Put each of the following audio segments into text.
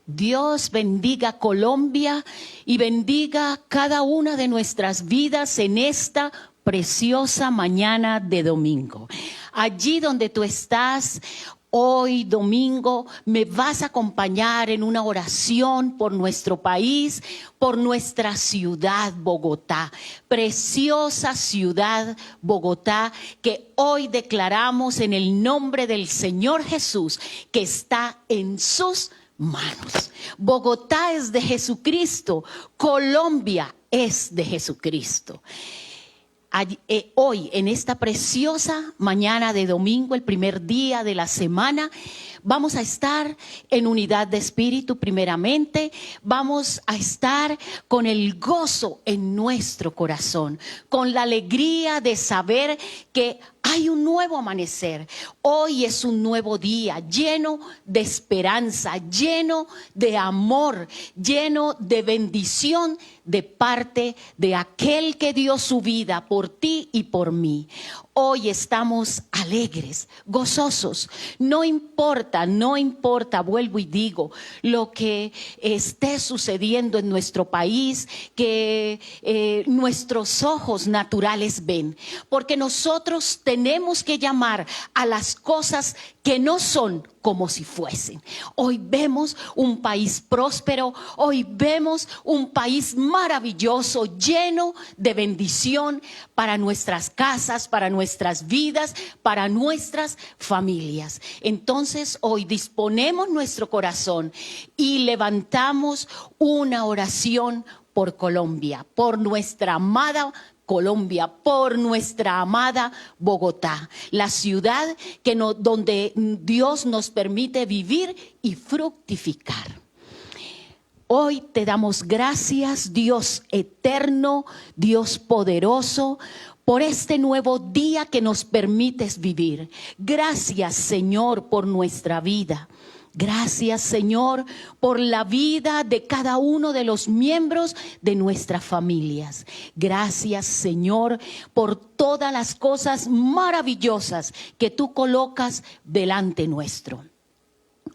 Dios bendiga Colombia y bendiga cada una de nuestras vidas en esta preciosa mañana de domingo. Allí donde tú estás, hoy domingo, me vas a acompañar en una oración por nuestro país, por nuestra ciudad Bogotá, preciosa ciudad Bogotá, que hoy declaramos en el nombre del Señor Jesús, que está en sus manos. Bogotá es de Jesucristo, Colombia es de Jesucristo. Hoy, en esta preciosa mañana de domingo, el primer día de la semana, vamos a estar en unidad de espíritu primeramente, vamos a estar con el gozo en nuestro corazón, con la alegría de saber que hay un nuevo amanecer. Hoy es un nuevo día lleno de esperanza, lleno de amor, lleno de bendición de parte de aquel que dio su vida por ti y por mí. Hoy estamos alegres, gozosos. No importa, vuelvo y digo, lo que esté sucediendo en nuestro país, que nuestros ojos naturales ven, porque nosotros tenemos que llamar a las cosas que no son como si fuesen. Hoy vemos un país próspero, hoy vemos un país maravilloso, lleno de bendición para nuestras casas, para nuestras vidas, para nuestras familias. Entonces hoy disponemos nuestro corazón y levantamos una oración por Colombia, por nuestra amada Colombia, por nuestra amada Bogotá, la ciudad donde Dios nos permite vivir y fructificar. Hoy te damos gracias, Dios eterno, Dios poderoso, por este nuevo día que nos permites vivir. Gracias, Señor, por nuestra vida. Gracias, Señor, por la vida de cada uno de los miembros de nuestras familias. Gracias, Señor, por todas las cosas maravillosas que tú colocas delante nuestro.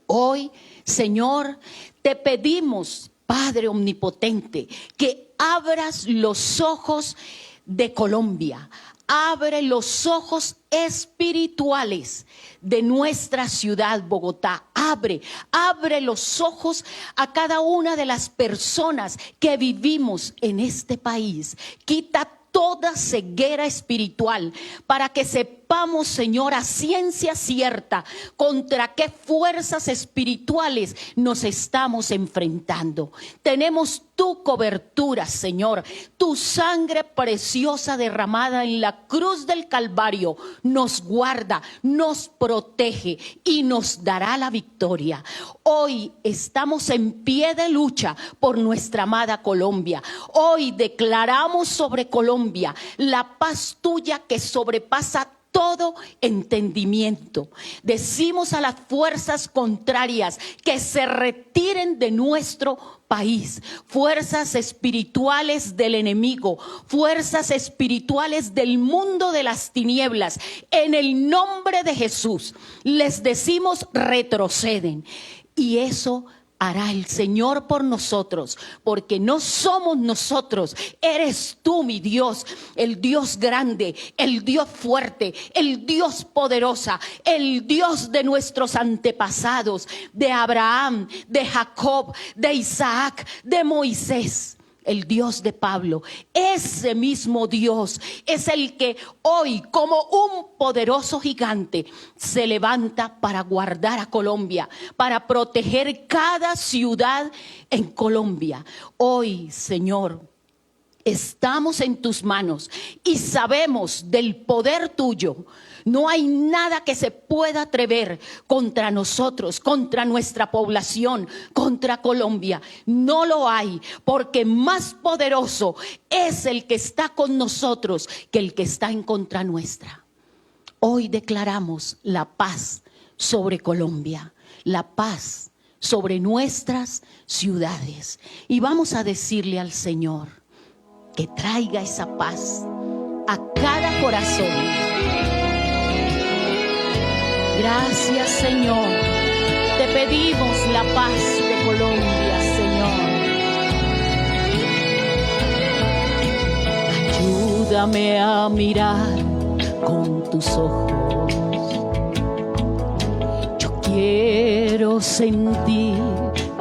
Hoy, Señor, te pedimos, Padre omnipotente, que abras los ojos de Colombia. Abre los ojos espirituales de nuestra ciudad Bogotá. Abre los ojos a cada una de las personas que vivimos en este país. Quita toda ceguera espiritual para que sepamos, Señor, a ciencia cierta contra qué fuerzas espirituales nos estamos enfrentando. Tenemos tu cobertura, Señor, tu sangre preciosa derramada en la cruz del Calvario nos guarda, nos protege y nos dará la victoria. Hoy estamos en pie de lucha por nuestra amada Colombia. Hoy declaramos sobre Colombia la paz tuya que sobrepasa todo entendimiento. Decimos a las fuerzas contrarias que se retiren de nuestro país, fuerzas espirituales del enemigo, fuerzas espirituales del mundo de las tinieblas. En el nombre de Jesús les decimos retroceden, y eso hará el Señor por nosotros, porque no somos nosotros, eres tú, mi Dios, el Dios grande, el Dios fuerte, el Dios poderosa, el Dios de nuestros antepasados, de Abraham, de Jacob, de Isaac, de Moisés. El Dios de Pablo, ese mismo Dios es el que hoy, como un poderoso gigante, se levanta para guardar a Colombia, para proteger cada ciudad en Colombia. Hoy, Señor, estamos en tus manos y sabemos del poder tuyo. No hay nada que se pueda atrever contra nosotros, contra nuestra población, contra Colombia. No lo hay, porque más poderoso es el que está con nosotros que el que está en contra nuestra. Hoy declaramos la paz sobre Colombia, la paz sobre nuestras ciudades. Y vamos a decirle al Señor que traiga esa paz a cada corazón. Gracias, Señor. Te pedimos la paz de Colombia. Ayúdame a mirar con tus ojos. Yo quiero sentir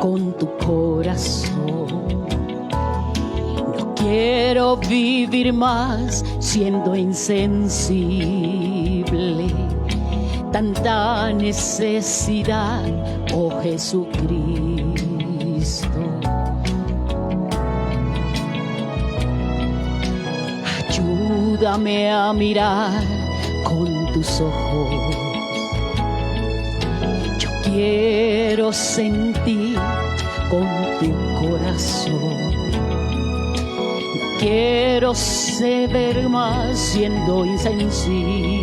con tu corazón. No quiero vivir más siendo insensible. Tanta necesidad, oh Jesucristo. Ayúdame a mirar con tus ojos. Yo quiero sentir con tu corazón. No quiero saber más siendo insensible.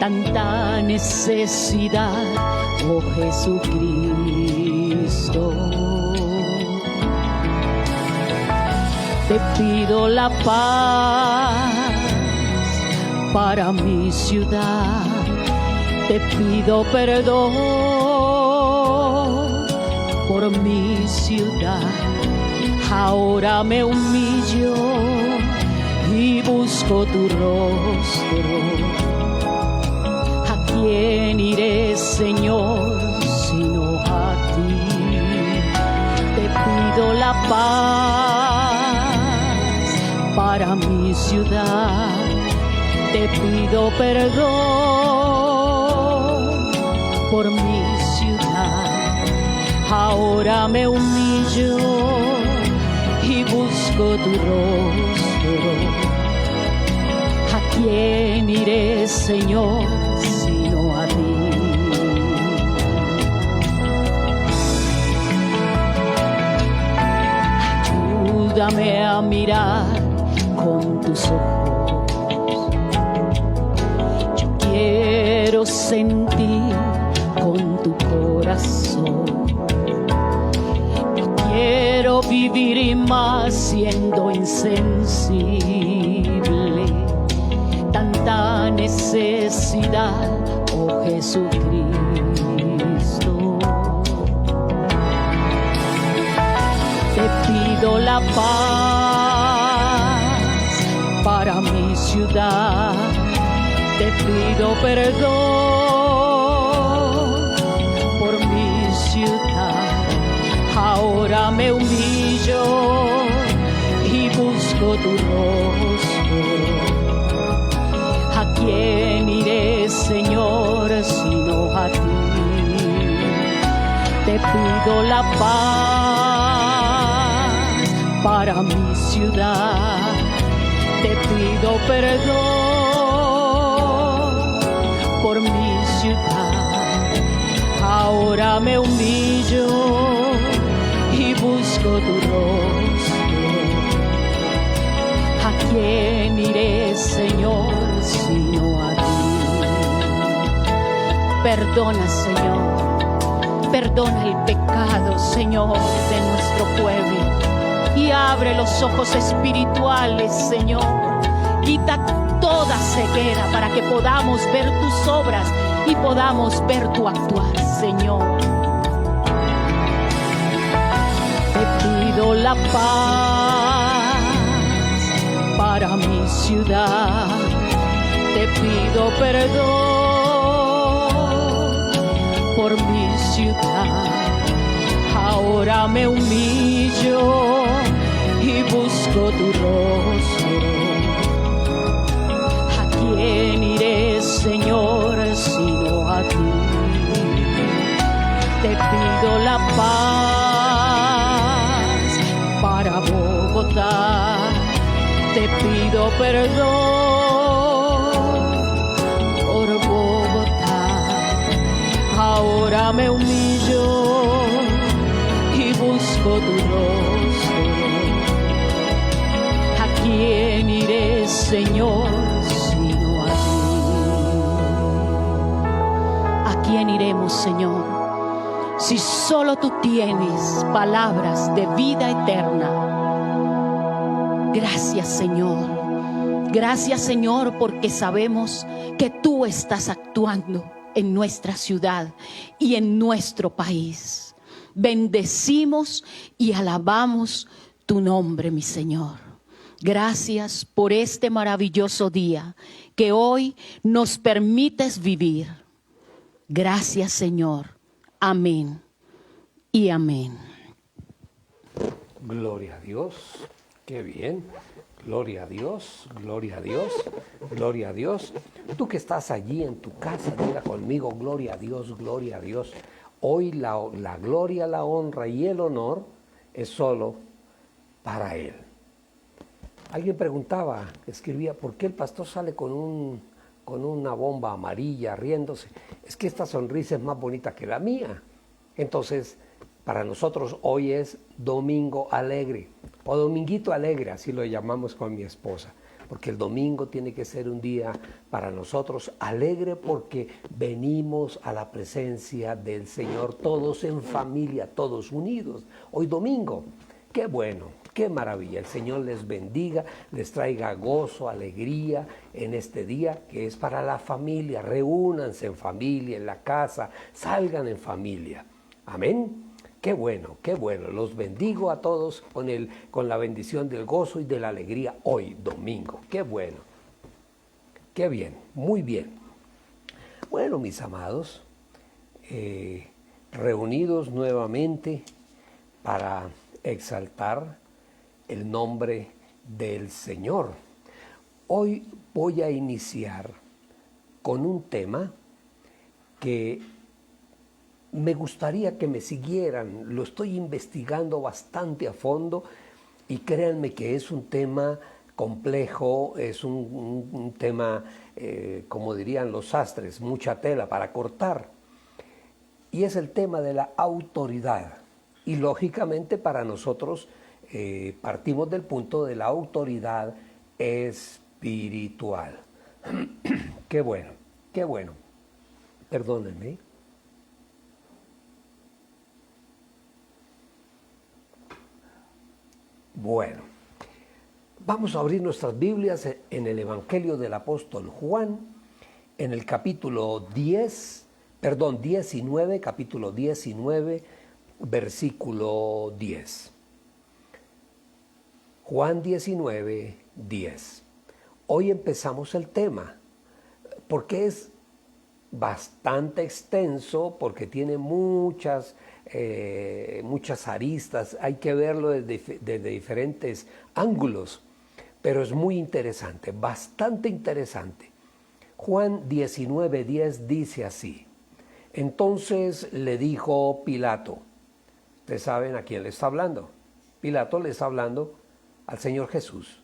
Tanta necesidad, oh Jesucristo. Te pido la paz para mi ciudad. Te pido perdón por mi ciudad. Ahora me humillo y busco tu rostro. ¿A quién iré, Señor, sino a ti? Te pido la paz para mi ciudad. Te pido perdón por mi ciudad. Ahora me humillo y busco tu rostro. ¿A quién iré, Señor, sino a ti? Ayúdame a mirar con tus ojos. Yo quiero sentir con tu corazón. No quiero vivir más siendo insensible. Tanta necesidad, oh Jesucristo. Te pido la paz para mi ciudad. Te pido perdón por mi ciudad. Ahora me humillo y busco tu rostro. ¿A quién iré, Señor, sino a ti? Te pido la paz para mi ciudad. Te pido perdón por mi ciudad. Ahora me humillo y busco tu rostro. ¿A quién iré, Señor, sino a ti? Perdona, Señor. Perdona el pecado, Señor, de nuestro pueblo. Y abre los ojos espirituales, Señor. Quita toda ceguera para que podamos ver tus obras y podamos ver tu actuar, Señor. Te pido la paz para mi ciudad. Te pido perdón por mi ciudad. Ahora me humillo y busco tu rostro. ¿A quién iré, Señor, sino a ti? Te pido la paz para Bogotá. Te pido perdón por Bogotá. Ahora me humillo y busco tu rostro. ¿A quién iré, Señor, sino a ti? ¿A quién iremos, Señor, si solo tú tienes palabras de vida eterna? Gracias, Señor. Gracias, Señor, porque sabemos que tú estás actuando en nuestra ciudad y en nuestro país. Bendecimos y alabamos tu nombre, mi Señor. Gracias por este maravilloso día que hoy nos permites vivir. Gracias, Señor. Amén y amén. Gloria a Dios. Qué bien. Gloria a Dios, gloria a Dios, gloria a Dios. Tú que estás allí en tu casa, diga conmigo, gloria a Dios, gloria a Dios. Hoy la gloria, la honra y el honor es solo para Él. Alguien preguntaba, escribía, ¿por qué el pastor sale con una bomba amarilla riéndose? Es que esta sonrisa es más bonita que la mía. Entonces, para nosotros hoy es Domingo Alegre, o Dominguito Alegre, así lo llamamos con mi esposa, porque el domingo tiene que ser un día para nosotros alegre porque venimos a la presencia del Señor, todos en familia, todos unidos. Hoy domingo, qué bueno, qué maravilla. El Señor les bendiga, les traiga gozo, alegría en este día que es para la familia. Reúnanse en familia, en la casa, salgan en familia. Amén. Qué bueno, qué bueno. Los bendigo a todos con la bendición del gozo y de la alegría hoy, domingo. Qué bueno. Qué bien, muy bien. Bueno, mis amados, reunidos nuevamente para exaltar el nombre del Señor. Hoy voy a iniciar con un tema que me gustaría que me siguieran. Lo estoy investigando bastante a fondo y créanme que es un tema complejo, es un tema, como dirían los sastres, mucha tela para cortar. Y es el tema de la autoridad. Y lógicamente para nosotros partimos del punto de la autoridad espiritual. Qué bueno, qué bueno. Perdónenme. Bueno, vamos a abrir nuestras Biblias en el Evangelio del Apóstol Juan, en el capítulo 19, capítulo 19, versículo 10. Juan 19, 10. Hoy empezamos el tema, porque es bastante extenso, porque tiene muchas aristas, hay que verlo desde diferentes ángulos, pero es muy interesante, bastante interesante. Juan 19:10 dice así: entonces le dijo Pilato, ustedes saben a quién le está hablando, Pilato le está hablando al Señor Jesús.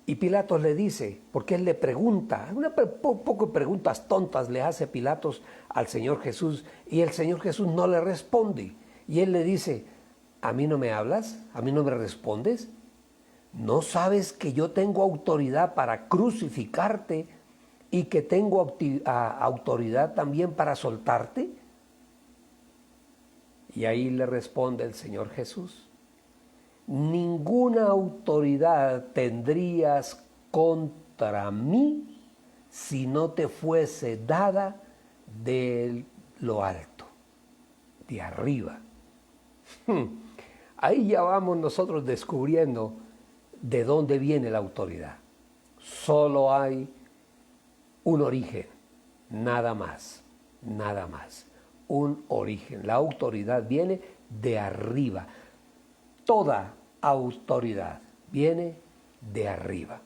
Y Pilatos le dice, porque él le pregunta, poco preguntas tontas le hace Pilatos al Señor Jesús, y el Señor Jesús no le responde. Y él le dice, ¿a mí no me hablas? ¿A mí no me respondes? ¿No sabes que yo tengo autoridad para crucificarte y que tengo autoridad también para soltarte? Y ahí le responde el Señor Jesús, ninguna autoridad tendrías contra mí si no te fuese dada de lo alto, de arriba. Ahí ya vamos nosotros descubriendo de dónde viene la autoridad. Solo hay un origen, nada más, nada más. Un origen. La autoridad viene de arriba. Toda autoridad viene de arriba.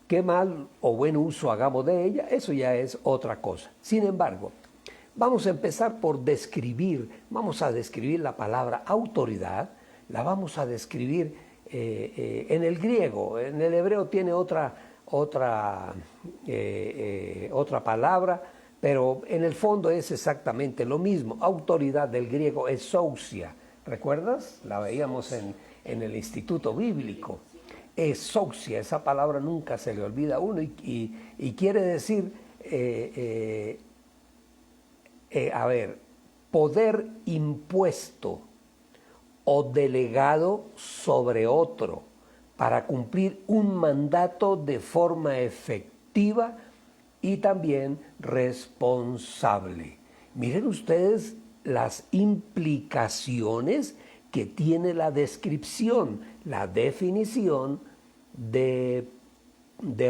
Qué mal o buen uso hagamos de ella, eso ya es otra cosa. Sin embargo, vamos a empezar por vamos a describir la palabra autoridad, la vamos a describir en el griego, en el hebreo tiene otra palabra, pero en el fondo es exactamente lo mismo. Autoridad del griego es exousia. ¿Recuerdas? La veíamos en el Instituto Bíblico. Exousia, esa palabra nunca se le olvida a uno y quiere decir, poder impuesto o delegado sobre otro para cumplir un mandato de forma efectiva y también responsable. Miren ustedes las implicaciones que tiene la descripción, la definición de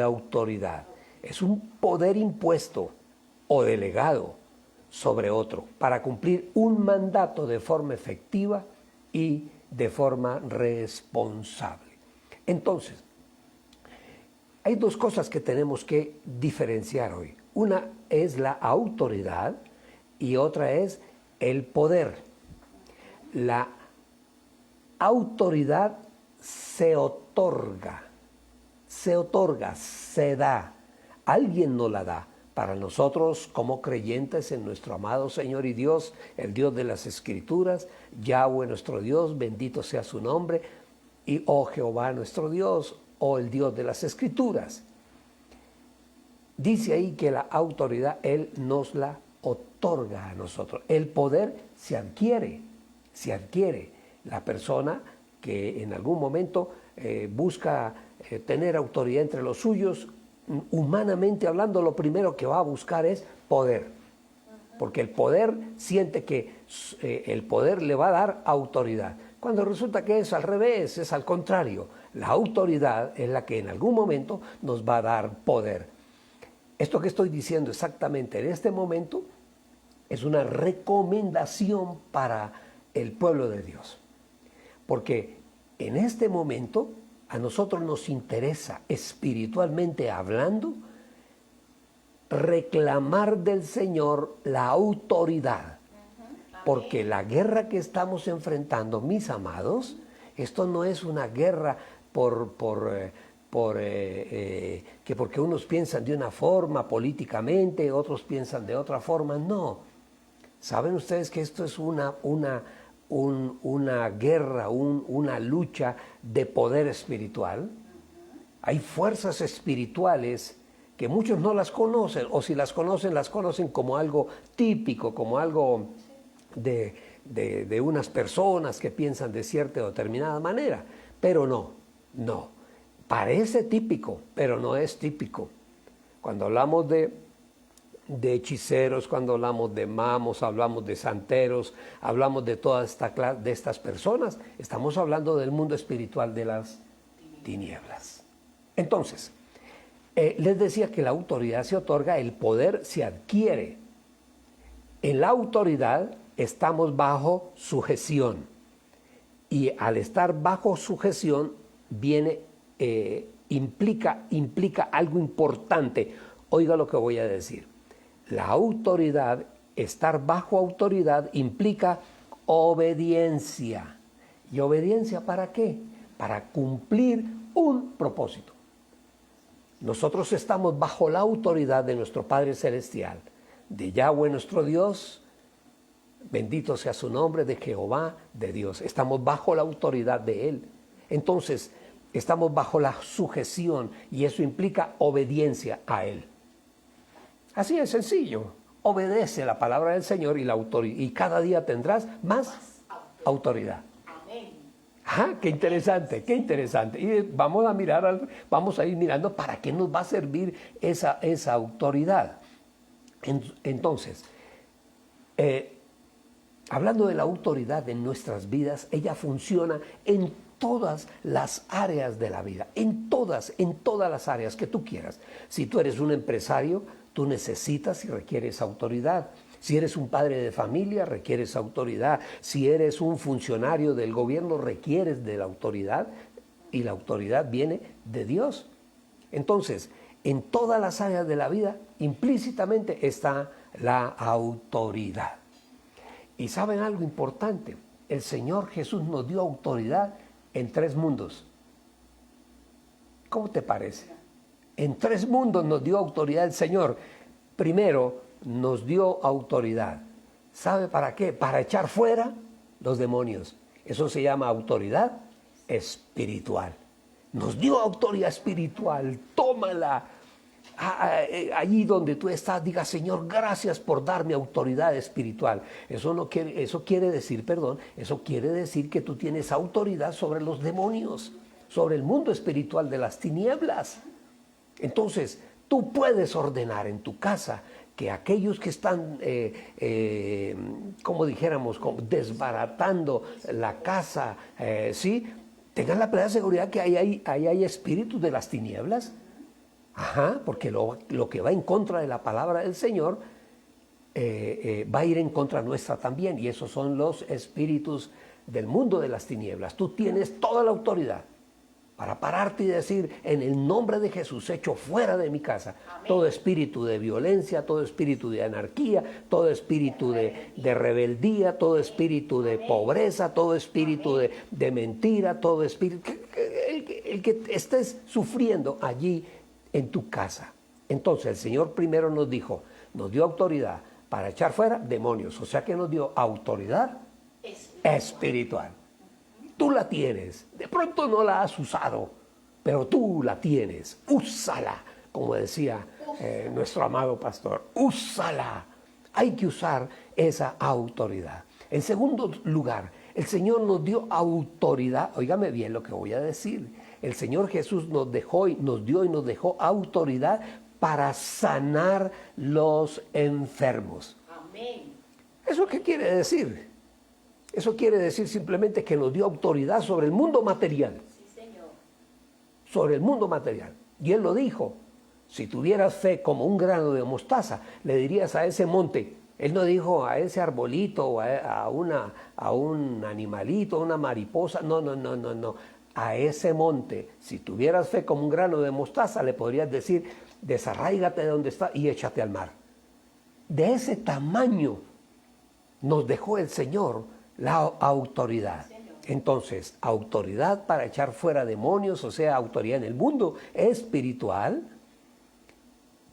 autoridad. Es un poder impuesto o delegado sobre otro para cumplir un mandato de forma efectiva y de forma responsable. Entonces, hay dos cosas que tenemos que diferenciar hoy. Una es la autoridad y otra es el poder. La autoridad se otorga, se da. Alguien nos la da. Para nosotros como creyentes en nuestro amado Señor y Dios, el Dios de las Escrituras, Yahweh nuestro Dios, bendito sea su nombre, y oh Jehová nuestro Dios, oh el Dios de las Escrituras. Dice ahí que la autoridad Él nos la otorga a nosotros. El poder se adquiere. La persona que en algún momento busca tener autoridad entre los suyos, humanamente hablando, lo primero que va a buscar es poder. Porque el poder siente que el poder le va a dar autoridad. Cuando resulta que es al revés, es al contrario. La autoridad es la que en algún momento nos va a dar poder. Esto que estoy diciendo exactamente en este momento es una recomendación para el pueblo de Dios. Porque en este momento a nosotros nos interesa, espiritualmente hablando, reclamar del Señor la autoridad. Porque la guerra que estamos enfrentando, mis amados, esto no es una guerra que porque unos piensan de una forma políticamente, otros piensan de otra forma. No. ¿Saben ustedes que esto es una guerra, una lucha de poder espiritual? Hay fuerzas espirituales que muchos no las conocen, o si las conocen como algo típico, como algo de unas personas que piensan de cierta o determinada manera. Pero no. Parece típico, pero no es típico. Cuando hablamos de hechiceros, cuando hablamos de mamos, hablamos de santeros, hablamos de toda esta clase de estas personas, estamos hablando del mundo espiritual de las tinieblas. Entonces, les decía que la autoridad se otorga, el poder se adquiere. En la autoridad estamos bajo sujeción, y al estar bajo sujeción implica algo importante. Oiga lo que voy a decir. La autoridad, estar bajo autoridad, implica obediencia. ¿Y obediencia para qué? Para cumplir un propósito. Nosotros estamos bajo la autoridad de nuestro Padre Celestial, de Yahweh nuestro Dios, bendito sea su nombre, de Jehová, de Dios. Estamos bajo la autoridad de Él. Entonces, estamos bajo la sujeción, y eso implica obediencia a Él. Así es sencillo. Obedece la palabra del Señor y cada día tendrás más autoridad. Amén. Ajá, qué interesante, qué interesante. Y vamos a ir mirando para qué nos va a servir esa autoridad. Entonces, hablando de la autoridad en nuestras vidas, ella funciona en todas las áreas de la vida, en todas las áreas que tú quieras. Si tú eres un empresario, tú necesitas y requieres autoridad. Si eres un padre de familia, requieres autoridad. Si eres un funcionario del gobierno, requieres de la autoridad, y la autoridad viene de Dios. Entonces, en todas las áreas de la vida, implícitamente está la autoridad. Y ¿saben algo importante? El Señor Jesús nos dio autoridad en 3 mundos. ¿Cómo te parece? En 3 mundos nos dio autoridad el Señor. Primero, nos dio autoridad. ¿Sabe para qué? Para echar fuera los demonios. Eso se llama autoridad espiritual. Nos dio autoridad espiritual. Tómala. Allí donde tú estás, diga: Señor, gracias por darme autoridad espiritual. Eso quiere decir que tú tienes autoridad sobre los demonios, sobre el mundo espiritual de las tinieblas. Entonces, tú puedes ordenar en tu casa que aquellos que están, como dijéramos, desbaratando la casa, ¿sí? Tengan la plena seguridad que ahí hay espíritus de las tinieblas. Ajá, porque lo que va en contra de la palabra del Señor va a ir en contra nuestra también. Y esos son los espíritus del mundo de las tinieblas. Tú tienes toda la autoridad para pararte y decir, en el nombre de Jesús, echo fuera de mi casa todo espíritu de violencia, todo espíritu de anarquía, todo espíritu de rebeldía, todo espíritu de pobreza, todo espíritu de mentira, todo espíritu, el que estés sufriendo allí en tu casa. Entonces el Señor primero nos dio autoridad para echar fuera demonios, o sea que nos dio autoridad espiritual. Tú la tienes, de pronto no la has usado, pero tú la tienes, úsala, como decía nuestro amado pastor, úsala. Hay que usar esa autoridad. En segundo lugar, el Señor nos dio autoridad, óigame bien lo que voy a decir, el Señor Jesús nos dejó autoridad para sanar los enfermos. Amén. ¿Eso qué quiere decir? Eso quiere decir simplemente que nos dio autoridad sobre el mundo material. Sí, Señor. Sobre el mundo material. Y Él lo dijo. Si tuvieras fe como un grano de mostaza, le dirías a ese monte. Él no dijo a ese arbolito o a un animalito, a una mariposa. No. A ese monte, si tuvieras fe como un grano de mostaza, le podrías decir, desarráigate de donde está y échate al mar. De ese tamaño nos dejó el Señor la autoridad. Entonces, autoridad para echar fuera demonios, o sea, autoridad en el mundo espiritual,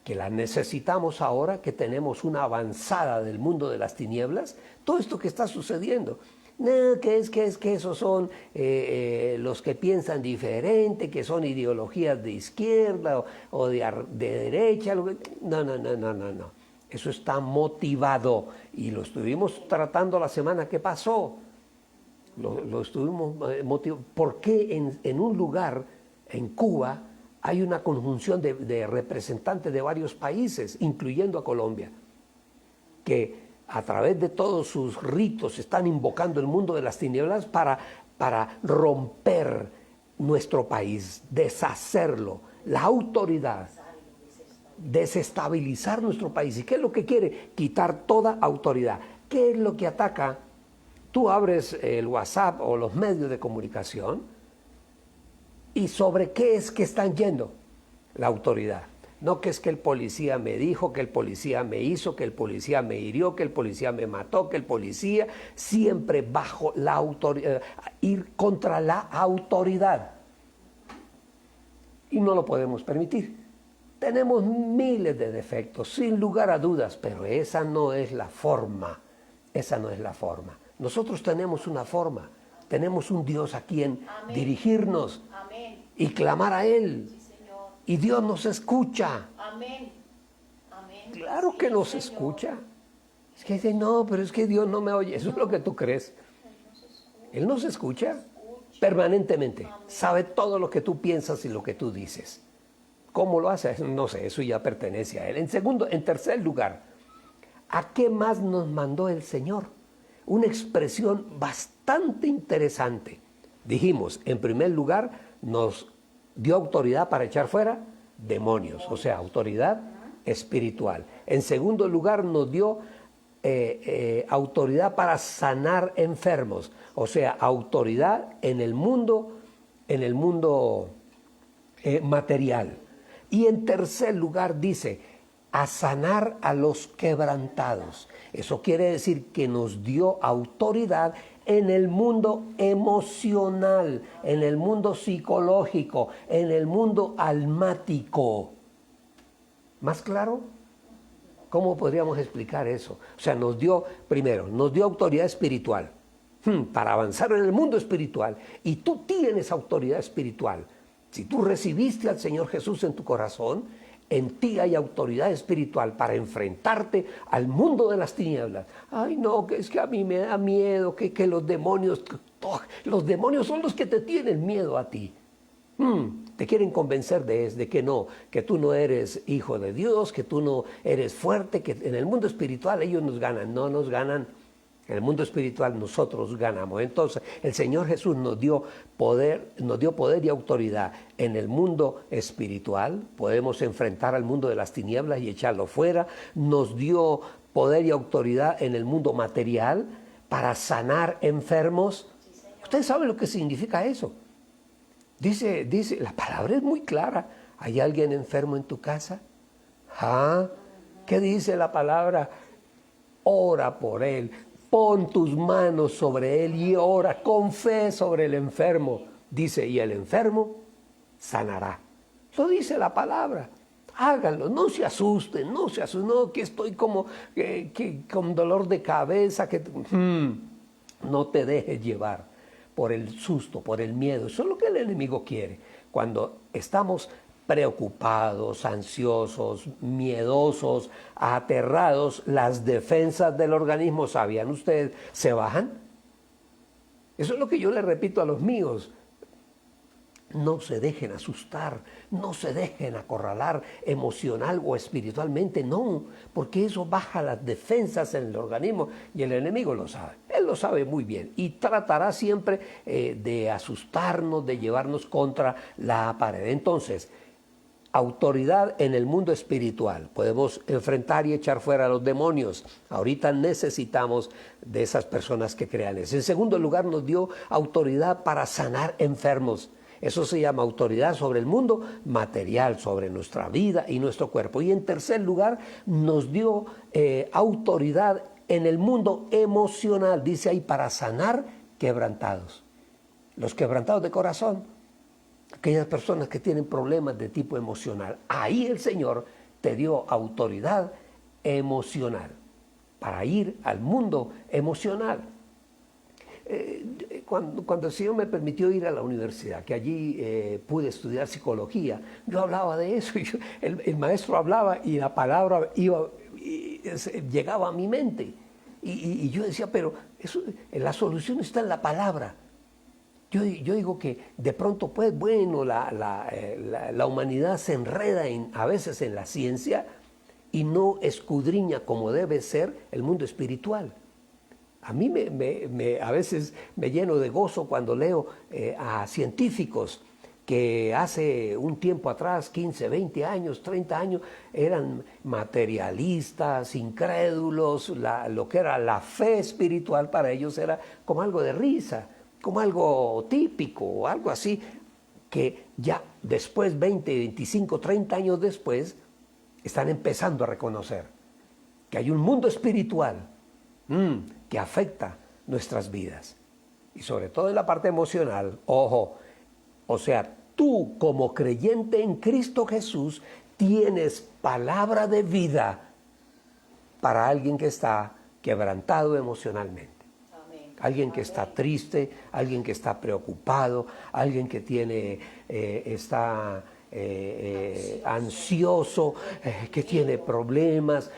que la necesitamos ahora que tenemos una avanzada del mundo de las tinieblas, todo esto que está sucediendo. No, que esos son los que piensan diferente, que son ideologías de izquierda o de derecha. No. Eso está motivado y lo estuvimos tratando la semana que pasó. Lo estuvimos motivando. ¿Por qué en un lugar, en Cuba, hay una conjunción de representantes de varios países, incluyendo a Colombia, que a través de todos sus ritos están invocando el mundo de las tinieblas para romper nuestro país, deshacerlo, la autoridad, desestabilizar nuestro país? ¿Y qué es lo que quiere? Quitar toda autoridad. ¿Qué es lo que ataca? Tú abres el WhatsApp o los medios de comunicación y ¿sobre qué es que están yendo? La autoridad. No que es que el policía me dijo, que el policía me hizo, que el policía me hirió, que el policía me mató, que el policía, siempre bajo la autoridad, ir contra la autoridad. Y no lo podemos permitir. Tenemos miles de defectos, sin lugar a dudas, pero esa no es la forma. Esa no es la forma. Nosotros tenemos una forma. Tenemos un Dios a quien dirigirnos y clamar a Él. Y Dios nos escucha. Amén. Claro que nos escucha. Es que dice, no, pero es que Dios no me oye. Eso es lo que tú crees. Él nos escucha permanentemente. Sabe todo lo que tú piensas y lo que tú dices. ¿Cómo lo hace? No sé, eso ya pertenece a Él. En tercer lugar, ¿a qué más nos mandó el Señor? Una expresión bastante interesante. Dijimos, en primer lugar, nos dio autoridad para echar fuera demonios, o sea, autoridad espiritual. En segundo lugar, nos dio autoridad para sanar enfermos, o sea, autoridad en el mundo material. Y en tercer lugar dice, a sanar a los quebrantados. Eso quiere decir que nos dio autoridad en el mundo emocional, en el mundo psicológico, en el mundo almático. ¿Más claro? ¿Cómo podríamos explicar eso? O sea, nos dio autoridad espiritual para avanzar en el mundo espiritual. Y tú tienes autoridad espiritual. Si tú recibiste al Señor Jesús en tu corazón, en ti hay autoridad espiritual para enfrentarte al mundo de las tinieblas. Ay, no, que es que a mí me da miedo, que los demonios son los que te tienen miedo a ti. Te quieren convencer de que no, que tú no eres hijo de Dios, que tú no eres fuerte, que en el mundo espiritual ellos nos ganan. No nos ganan. En el mundo espiritual nosotros ganamos. Entonces el Señor Jesús nos dio poder y autoridad en el mundo espiritual. Podemos enfrentar al mundo de las tinieblas y echarlo fuera. Nos dio poder y autoridad en el mundo material para sanar enfermos. ¿Ustedes saben lo que significa eso? Dice, la palabra es muy clara. ¿Hay alguien enfermo en tu casa? ¿Ah? ¿Qué dice la palabra? Ora por él. Pon tus manos sobre él y ora con fe sobre el enfermo. Dice, y el enfermo sanará. Lo dice la palabra. Háganlo, no se asusten, no, que estoy como con dolor de cabeza. No te dejes llevar por el susto, por el miedo. Eso es lo que el enemigo quiere. Cuando estamos preocupados, ansiosos, miedosos, aterrados, las defensas del organismo, ¿sabían ustedes? Se bajan. Eso es lo que yo le repito a los míos. No se dejen asustar, no se dejen acorralar emocional o espiritualmente, no, porque eso baja las defensas en el organismo y el enemigo lo sabe, él lo sabe muy bien y tratará siempre de asustarnos, de llevarnos contra la pared. Entonces, autoridad en el mundo espiritual, podemos enfrentar y echar fuera a los demonios. Ahorita necesitamos de esas personas que crean eso. En segundo lugar, nos dio autoridad para sanar enfermos. Eso se llama autoridad sobre el mundo material, sobre nuestra vida y nuestro cuerpo. Y en tercer lugar, nos dio autoridad en el mundo emocional. Dice ahí, para sanar quebrantados. Los quebrantados de corazón, aquellas personas que tienen problemas de tipo emocional. Ahí el Señor te dio autoridad emocional para ir al mundo emocional. Cuando el Señor me permitió ir a la universidad, que allí pude estudiar psicología, yo hablaba de eso, y el maestro hablaba y la palabra llegaba a mi mente. Y yo decía, pero eso, la solución está en la palabra. Yo digo que de pronto, pues bueno, la humanidad se enreda a veces en la ciencia y no escudriña como debe ser el mundo espiritual. A mí a veces me lleno de gozo cuando leo a científicos que hace un tiempo atrás, 15, 20 años, 30 años, eran materialistas, incrédulos, lo que era la fe espiritual para ellos era como algo de risa, como algo típico, algo así, que ya después, 20, 25, 30 años después, están empezando a reconocer que hay un mundo espiritual que afecta nuestras vidas. Y sobre todo en la parte emocional, ojo, o sea, tú como creyente en Cristo Jesús tienes palabra de vida para alguien que está quebrantado emocionalmente. Amén. Alguien que está triste, alguien que está preocupado, alguien que está ansioso, que tiene problemas,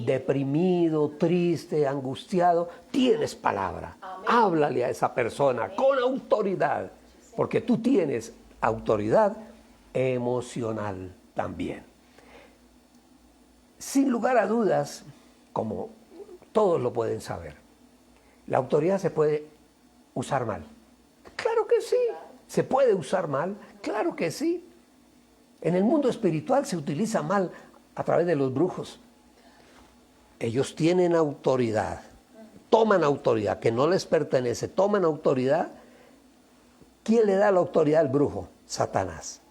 deprimido, triste, angustiado. Tienes palabra. Amén. Háblale a esa persona. Amén. Con autoridad, porque tú tienes autoridad emocional también. Sin lugar a dudas, como todos lo pueden saber, la autoridad se puede usar mal. Claro que sí. ¿Se puede usar mal? Claro que sí. En el mundo espiritual se utiliza mal a través de los brujos. Ellos tienen autoridad, toman autoridad que no les pertenece, toman autoridad. ¿Quién le da la autoridad al brujo? Satanás.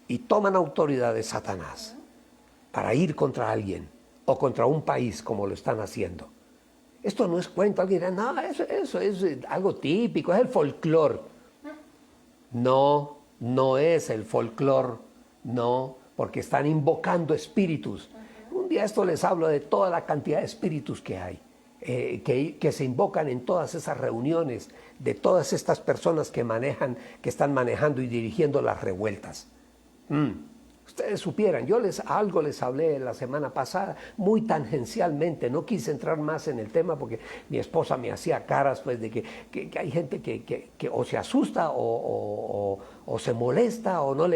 Y toman autoridad de Satanás para ir contra alguien o contra un país como lo están haciendo. Esto no es cuento. Alguien dirá, no, eso es algo típico, es el folclore. No, no es el folclore, no, porque están invocando espíritus. Un día esto les hablo de toda la cantidad de espíritus que hay, que se invocan en todas esas reuniones, de todas estas personas que están manejando y dirigiendo las revueltas. Ustedes supieran, algo les hablé la semana pasada, muy tangencialmente, no quise entrar más en el tema porque mi esposa me hacía caras pues de que hay gente que o se asusta o se molesta o no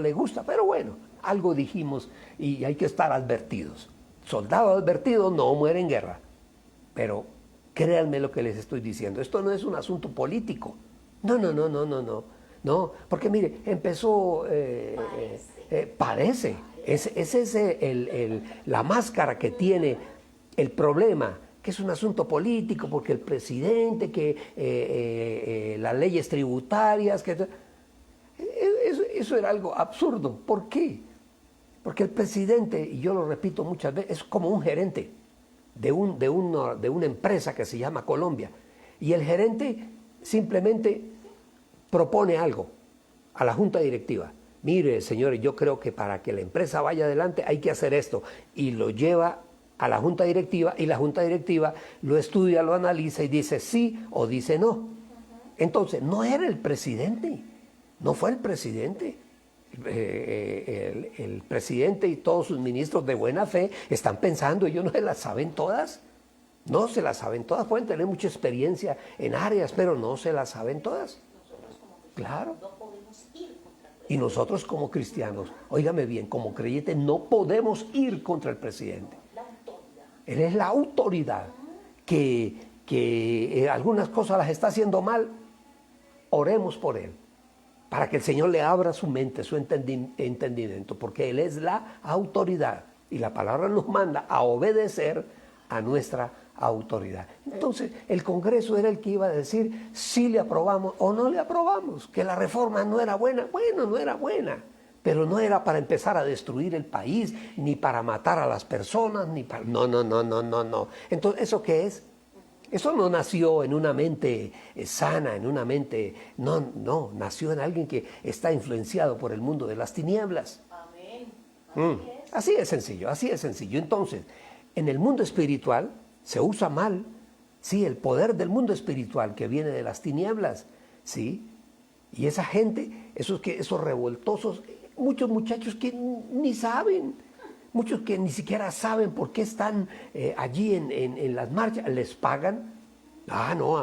le gusta, pero bueno, algo dijimos y hay que estar advertidos. Soldado advertido no muere en guerra, pero créanme lo que les estoy diciendo, esto no es un asunto político, no, porque mire, empezó... parece, esa es la máscara que tiene el problema, que es un asunto político, porque el presidente, que las leyes tributarias, eso era algo absurdo. ¿Por qué? Porque el presidente, y yo lo repito muchas veces, es como un gerente de una empresa que se llama Colombia, y el gerente simplemente propone algo a la junta directiva. Mire, señores, yo creo que para que la empresa vaya adelante hay que hacer esto. Y lo lleva a la junta directiva y la junta directiva lo estudia, lo analiza y dice sí o dice no. Entonces, no era el presidente, no fue el presidente. El presidente y todos sus ministros de buena fe están pensando, ellos no se las saben todas. No se las saben todas, pueden tener mucha experiencia en áreas, pero no se las saben todas. Claro. Y nosotros como cristianos, óigame bien, como creyentes no podemos ir contra el presidente. Él es la autoridad que algunas cosas las está haciendo mal. Oremos por él, para que el Señor le abra su mente, su entendimiento, porque Él es la autoridad y la palabra nos manda a obedecer a nuestra autoridad. Entonces, el Congreso era el que iba a decir si le aprobamos o no le aprobamos, que la reforma no era buena. Bueno, no era buena, pero no era para empezar a destruir el país, ni para matar a las personas, ni para... No. Entonces, ¿eso qué es? Eso no nació en una mente sana, en una mente... No, nació en alguien que está influenciado por el mundo de las tinieblas. Amén. Así es sencillo. Entonces, en el mundo espiritual se usa mal, sí, el poder del mundo espiritual que viene de las tinieblas, sí, y esa gente, esos revoltosos, muchos muchachos que ni saben, muchos que ni siquiera saben por qué están allí en las marchas, les pagan. No,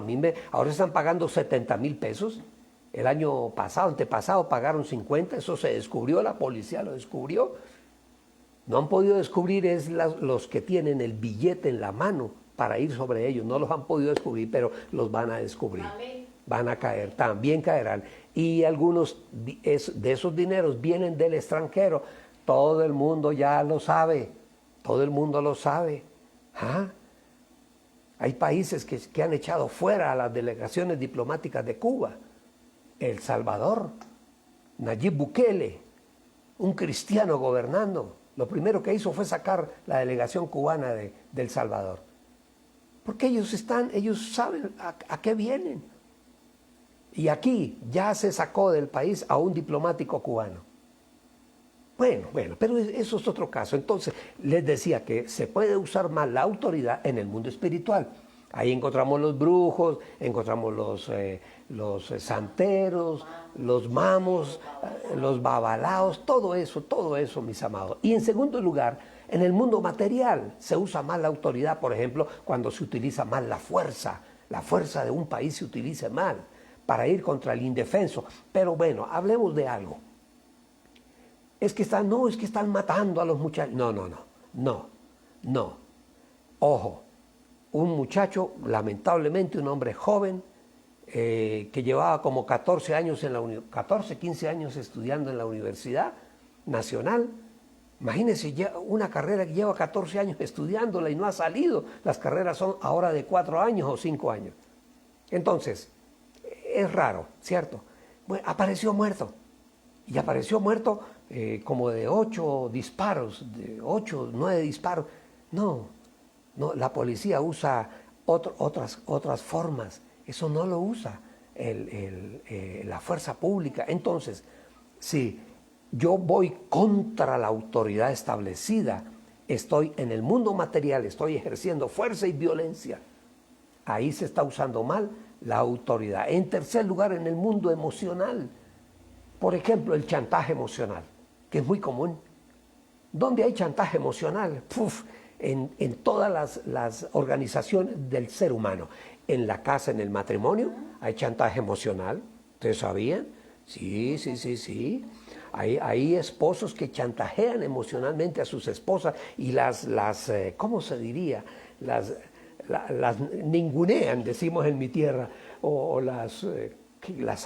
ahora están pagando 70,000 pesos. El año pasado, antepasado, pagaron 50, eso se descubrió, la policía lo descubrió. No han podido descubrir los que tienen el billete en la mano para ir sobre ellos. No los han podido descubrir, pero los van a descubrir. Amén. Van a caer, también caerán. Y algunos de esos dineros vienen del extranjero. Todo el mundo ya lo sabe. Todo el mundo lo sabe. Hay países que han echado fuera a las delegaciones diplomáticas de Cuba. El Salvador, Nayib Bukele, un cristiano gobernando. Lo primero que hizo fue sacar la delegación cubana de El Salvador. Porque ellos saben a qué vienen. Y aquí ya se sacó del país a un diplomático cubano. Bueno, pero eso es otro caso. Entonces, les decía que se puede usar mal la autoridad en el mundo espiritual. Ahí encontramos los brujos, encontramos los santeros, los mamos, los babalaos, todo eso, mis amados. Y en segundo lugar, en el mundo material se usa mal la autoridad, por ejemplo, cuando se utiliza mal la fuerza de un país se utiliza mal para ir contra el indefenso. Pero bueno, hablemos de algo. Es que están matando a los muchachos. No. Ojo. Un muchacho, lamentablemente un hombre joven, que llevaba como 14, 15 años estudiando en la Universidad Nacional. Imagínense, una carrera que lleva 14 años estudiándola y no ha salido. Las carreras son ahora de 4 años o 5 años. Entonces, es raro, ¿cierto? Bueno, apareció muerto. Y apareció muerto como de 8 disparos, de 8, 9 disparos. No, la policía usa otras formas. Eso no lo usa la fuerza pública. Entonces, si yo voy contra la autoridad establecida, estoy en el mundo material, estoy ejerciendo fuerza y violencia. Ahí se está usando mal la autoridad. En tercer lugar, en el mundo emocional. Por ejemplo, el chantaje emocional, que es muy común. ¿Dónde hay chantaje emocional? Puf, en todas las organizaciones del ser humano. En la casa, en el matrimonio, hay chantaje emocional. ¿Ustedes sabían? Sí, sí, sí, sí. Hay esposos que chantajean emocionalmente a sus esposas y ¿cómo se diría? Las ningunean, decimos en mi tierra, o las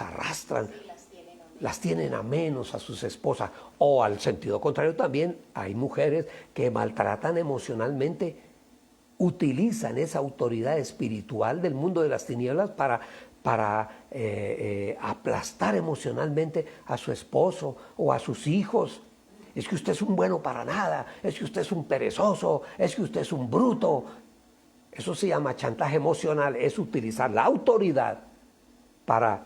arrastran, las tienen a menos a sus esposas. O al sentido contrario también, hay mujeres que maltratan emocionalmente, utilizan esa autoridad espiritual del mundo de las tinieblas para aplastar emocionalmente a su esposo o a sus hijos. Es que usted es un bueno para nada, es que usted es un perezoso, es que usted es un bruto. Eso se llama chantaje emocional, es utilizar la autoridad para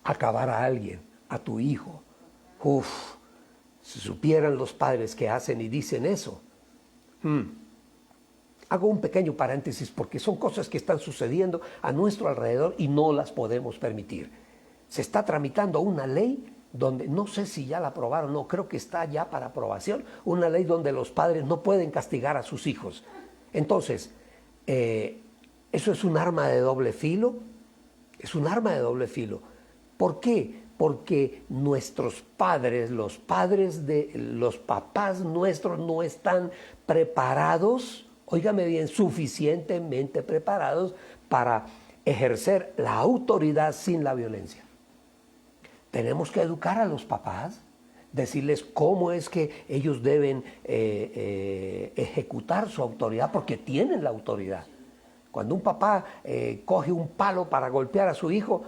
acabar a alguien, a tu hijo. Uf, si supieran los padres que hacen y dicen eso. Hago un pequeño paréntesis porque son cosas que están sucediendo a nuestro alrededor y no las podemos permitir. Se está tramitando una ley donde, no sé si ya la aprobaron, no, creo que está ya para aprobación, una ley donde los padres no pueden castigar a sus hijos. Entonces, eso es un arma de doble filo, es un arma de doble filo. ¿Por qué? Porque nuestros padres, los papás nuestros no están preparados, óigame bien, suficientemente preparados para ejercer la autoridad sin la violencia. Tenemos que educar a los papás, decirles cómo es que ellos deben ejecutar su autoridad, porque tienen la autoridad. Cuando un papá coge un palo para golpear a su hijo,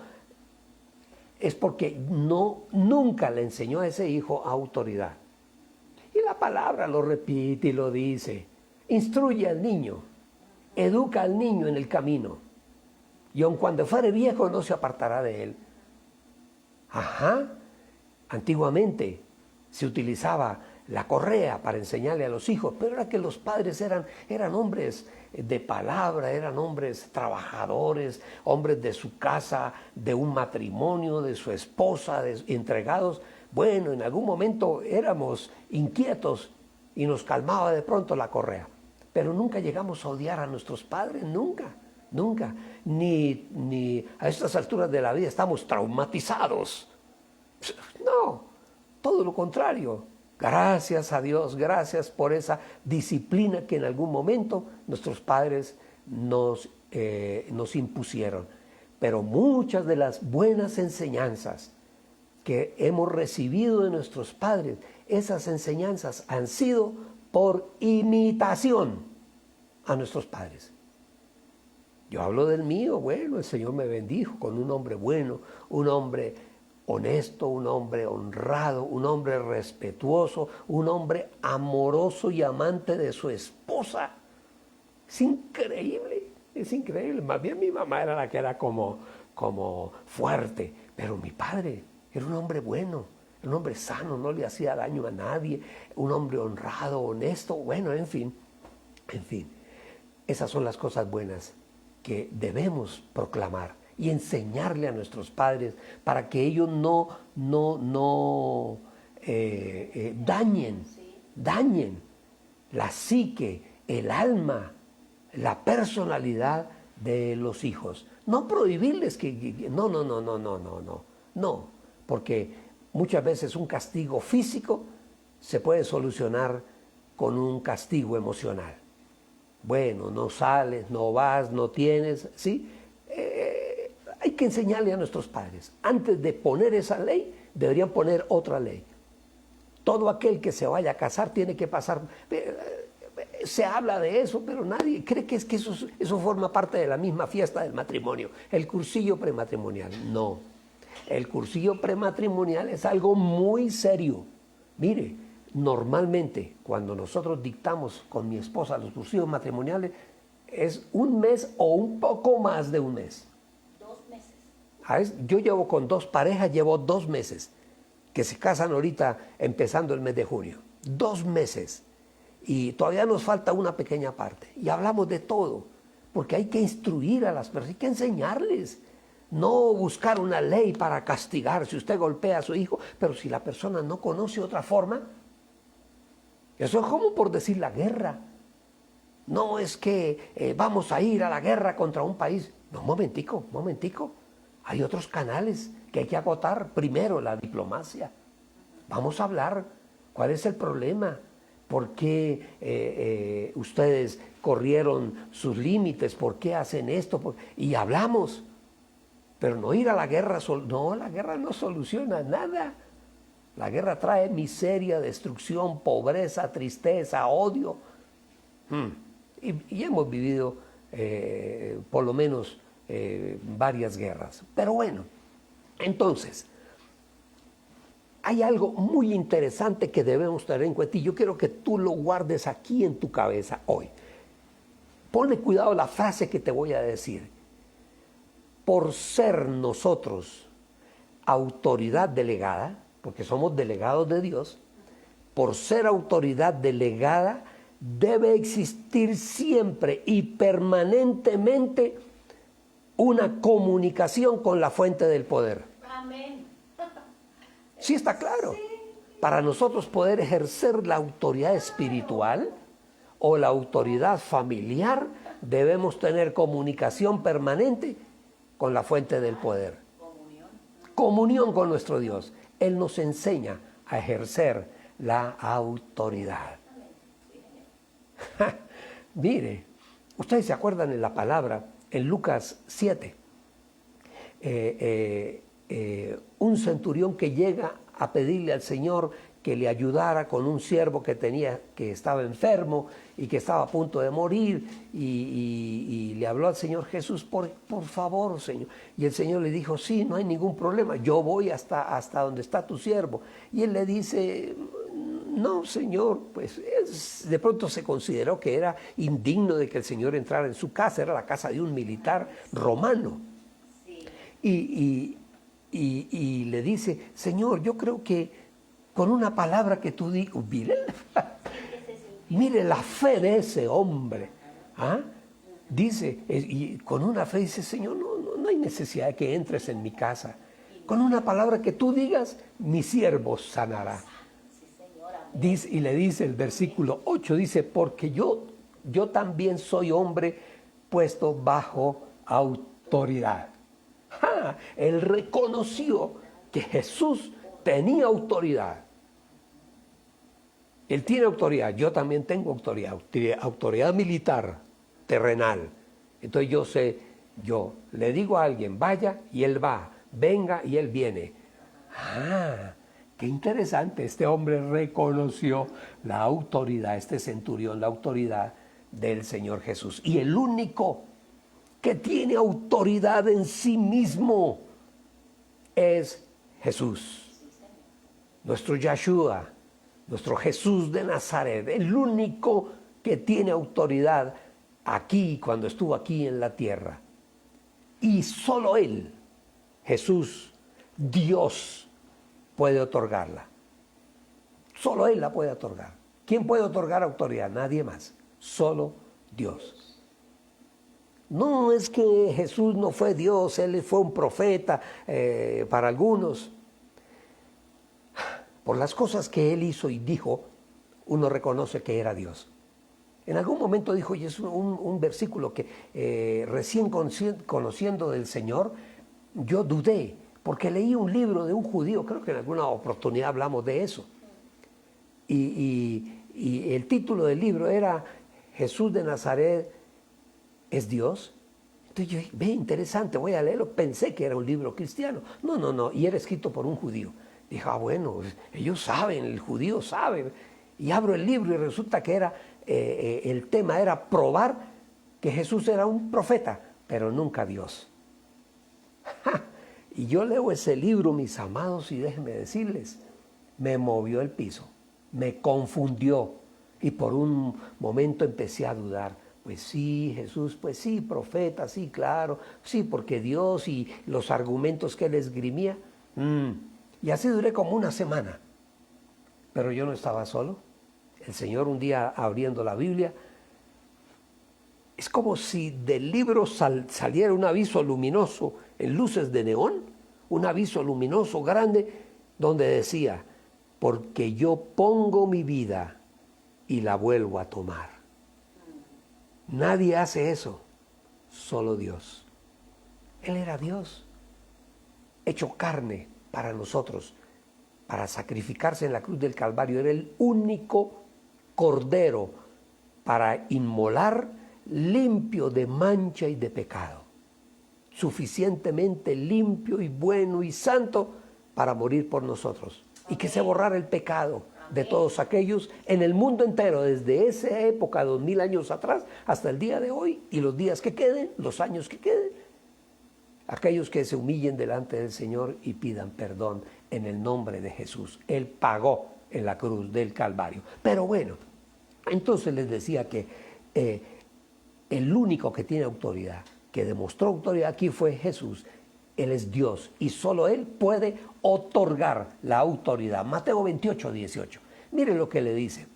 es porque nunca le enseñó a ese hijo autoridad. Y la palabra lo repite y lo dice. Instruye al niño, educa al niño en el camino, y aun cuando fuere viejo no se apartará de él. Ajá, antiguamente se utilizaba la correa para enseñarle a los hijos, pero era que los padres eran hombres de palabra, eran hombres trabajadores, hombres de su casa, de un matrimonio, de su esposa, entregados. Bueno, en algún momento éramos inquietos y nos calmaba de pronto la correa, pero nunca llegamos a odiar a nuestros padres, nunca. Ni a estas alturas de la vida estamos traumatizados. No, todo lo contrario. Gracias a Dios, gracias por esa disciplina que en algún momento nuestros padres nos impusieron. Pero muchas de las buenas enseñanzas que hemos recibido de nuestros padres, esas enseñanzas han sido por imitación a nuestros padres. Yo hablo del mío, bueno, el Señor me bendijo con un hombre bueno, un hombre honesto, un hombre honrado, un hombre respetuoso, un hombre amoroso y amante de su esposa. Es increíble, es increíble. Más bien mi mamá era la que era como fuerte, pero mi padre era un hombre bueno, un hombre sano, no le hacía daño a nadie, un hombre honrado, honesto, bueno, en fin. Esas son las cosas buenas que debemos proclamar y enseñarle a nuestros padres para que ellos no dañen la psique, el alma, la personalidad de los hijos. No prohibirles no, porque muchas veces un castigo físico se puede solucionar con un castigo emocional. Bueno, no sales, no vas, no tienes, ¿sí? Hay que enseñarle a nuestros padres. Antes de poner esa ley, deberían poner otra ley. Todo aquel que se vaya a casar tiene que pasar. Se habla de eso, pero nadie cree que eso forma parte de la misma fiesta del matrimonio. El cursillo prematrimonial, no. El cursillo prematrimonial es algo muy serio. Mire, normalmente cuando nosotros dictamos con mi esposa los cursillos matrimoniales es un mes o un poco más de un mes. 2 meses. Yo llevo con 2 parejas, llevo 2 meses que se casan ahorita empezando el mes de junio. 2 meses. Y todavía nos falta una pequeña parte. Y hablamos de todo, porque hay que instruir a las personas, hay que enseñarles. No buscar una ley para castigar si usted golpea a su hijo, pero si la persona no conoce otra forma, Eso es como por decir la guerra. No es que vamos a ir a la guerra contra un país. No, momentico. Hay otros canales que hay que agotar. Primero, la diplomacia. Vamos a hablar. ¿Cuál es el problema? ¿Por qué ustedes corrieron sus límites? ¿Por qué hacen esto? Y hablamos. Pero no ir a la guerra. No, la guerra no soluciona nada. La guerra trae miseria, destrucción, pobreza, tristeza, odio. Y hemos vivido por lo menos varias guerras. Pero bueno, entonces, hay algo muy interesante que debemos tener en cuenta y yo quiero que tú lo guardes aquí en tu cabeza hoy. Ponle cuidado a la frase que te voy a decir. Por ser nosotros autoridad delegada, porque somos delegados de Dios, por ser autoridad delegada, debe existir siempre y permanentemente una comunicación con la fuente del poder. Amén. Sí, está claro. Sí. Para nosotros poder ejercer la autoridad espiritual o la autoridad familiar, debemos tener comunicación permanente con la fuente del poder. Comunión con nuestro Dios. Él nos enseña a ejercer la autoridad. Mire, ustedes se acuerdan en la palabra, en Lucas 7, un centurión que llega a pedirle al Señor que le ayudara con un siervo que estaba enfermo y que estaba a punto de morir, y le habló al Señor Jesús, por favor, Señor. Y el Señor le dijo, sí, no hay ningún problema, yo voy hasta donde está tu siervo. Y él le dice, no, Señor, pues de pronto se consideró que era indigno de que el Señor entrara en su casa, era la casa de un militar romano. Sí. Y le dice, Señor, yo creo que con una palabra que tú digas, mire la fe de ese hombre. ¿Ah? Dice, y con una fe dice, Señor, no hay necesidad de que entres en mi casa. Con una palabra que tú digas, mi siervo sanará. Dice, y le dice el versículo 8, dice, porque yo también soy hombre puesto bajo autoridad. Él reconoció que Jesús tenía autoridad. Él tiene autoridad, yo también tengo autoridad militar, terrenal. Entonces yo le digo a alguien, vaya, y él va, venga, y él viene. Qué interesante, este hombre reconoció la autoridad, este centurión, la autoridad del Señor Jesús. Y el único que tiene autoridad en sí mismo es Jesús, nuestro Yahshua, nuestro Jesús de Nazaret, el único que tiene autoridad aquí, cuando estuvo aquí en la tierra. Y solo Él, Jesús, Dios, puede otorgarla. Solo Él la puede otorgar. ¿Quién puede otorgar autoridad? Nadie más, solo Dios. No es que Jesús no fue Dios, Él fue un profeta para algunos. Por las cosas que Él hizo y dijo, uno reconoce que era Dios. En algún momento dijo, y es un versículo que recién conociendo del Señor, yo dudé, porque leí un libro de un judío, creo que en alguna oportunidad hablamos de eso. Y el título del libro era Jesús de Nazaret ¿es Dios? Entonces yo dije, interesante, voy a leerlo. Pensé que era un libro cristiano. No, y era escrito por un judío. Dije, bueno, ellos saben, el judío sabe. Y abro el libro y resulta que el tema era probar que Jesús era un profeta, pero nunca Dios. Y yo leo ese libro, mis amados, y déjenme decirles, me movió el piso, me confundió. Y por un momento empecé a dudar. Pues sí, Jesús, pues sí, profeta, sí, claro, sí, porque Dios y los argumentos que él esgrimía. Y así duré como una semana. Pero yo no estaba solo. El Señor un día abriendo la Biblia, es como si del libro saliera un aviso luminoso en luces de neón, un aviso luminoso grande donde decía, porque yo pongo mi vida y la vuelvo a tomar. Nadie hace eso, solo Dios. Él era Dios, hecho carne para nosotros, para sacrificarse en la cruz del Calvario. Era el único cordero para inmolar, limpio de mancha y de pecado, suficientemente limpio y bueno y santo para morir por nosotros, y que se borrara el pecado de todos aquellos en el mundo entero, desde esa época, 2000 años atrás, hasta el día de hoy, y los días que queden, los años que queden, aquellos que se humillen delante del Señor y pidan perdón en el nombre de Jesús. Él pagó en la cruz del Calvario. Pero bueno, entonces les decía que el único que tiene autoridad, que demostró autoridad aquí, fue Jesús. Él es Dios y solo Él puede otorgar la autoridad. Mateo 28, 18. Mire lo que le dice.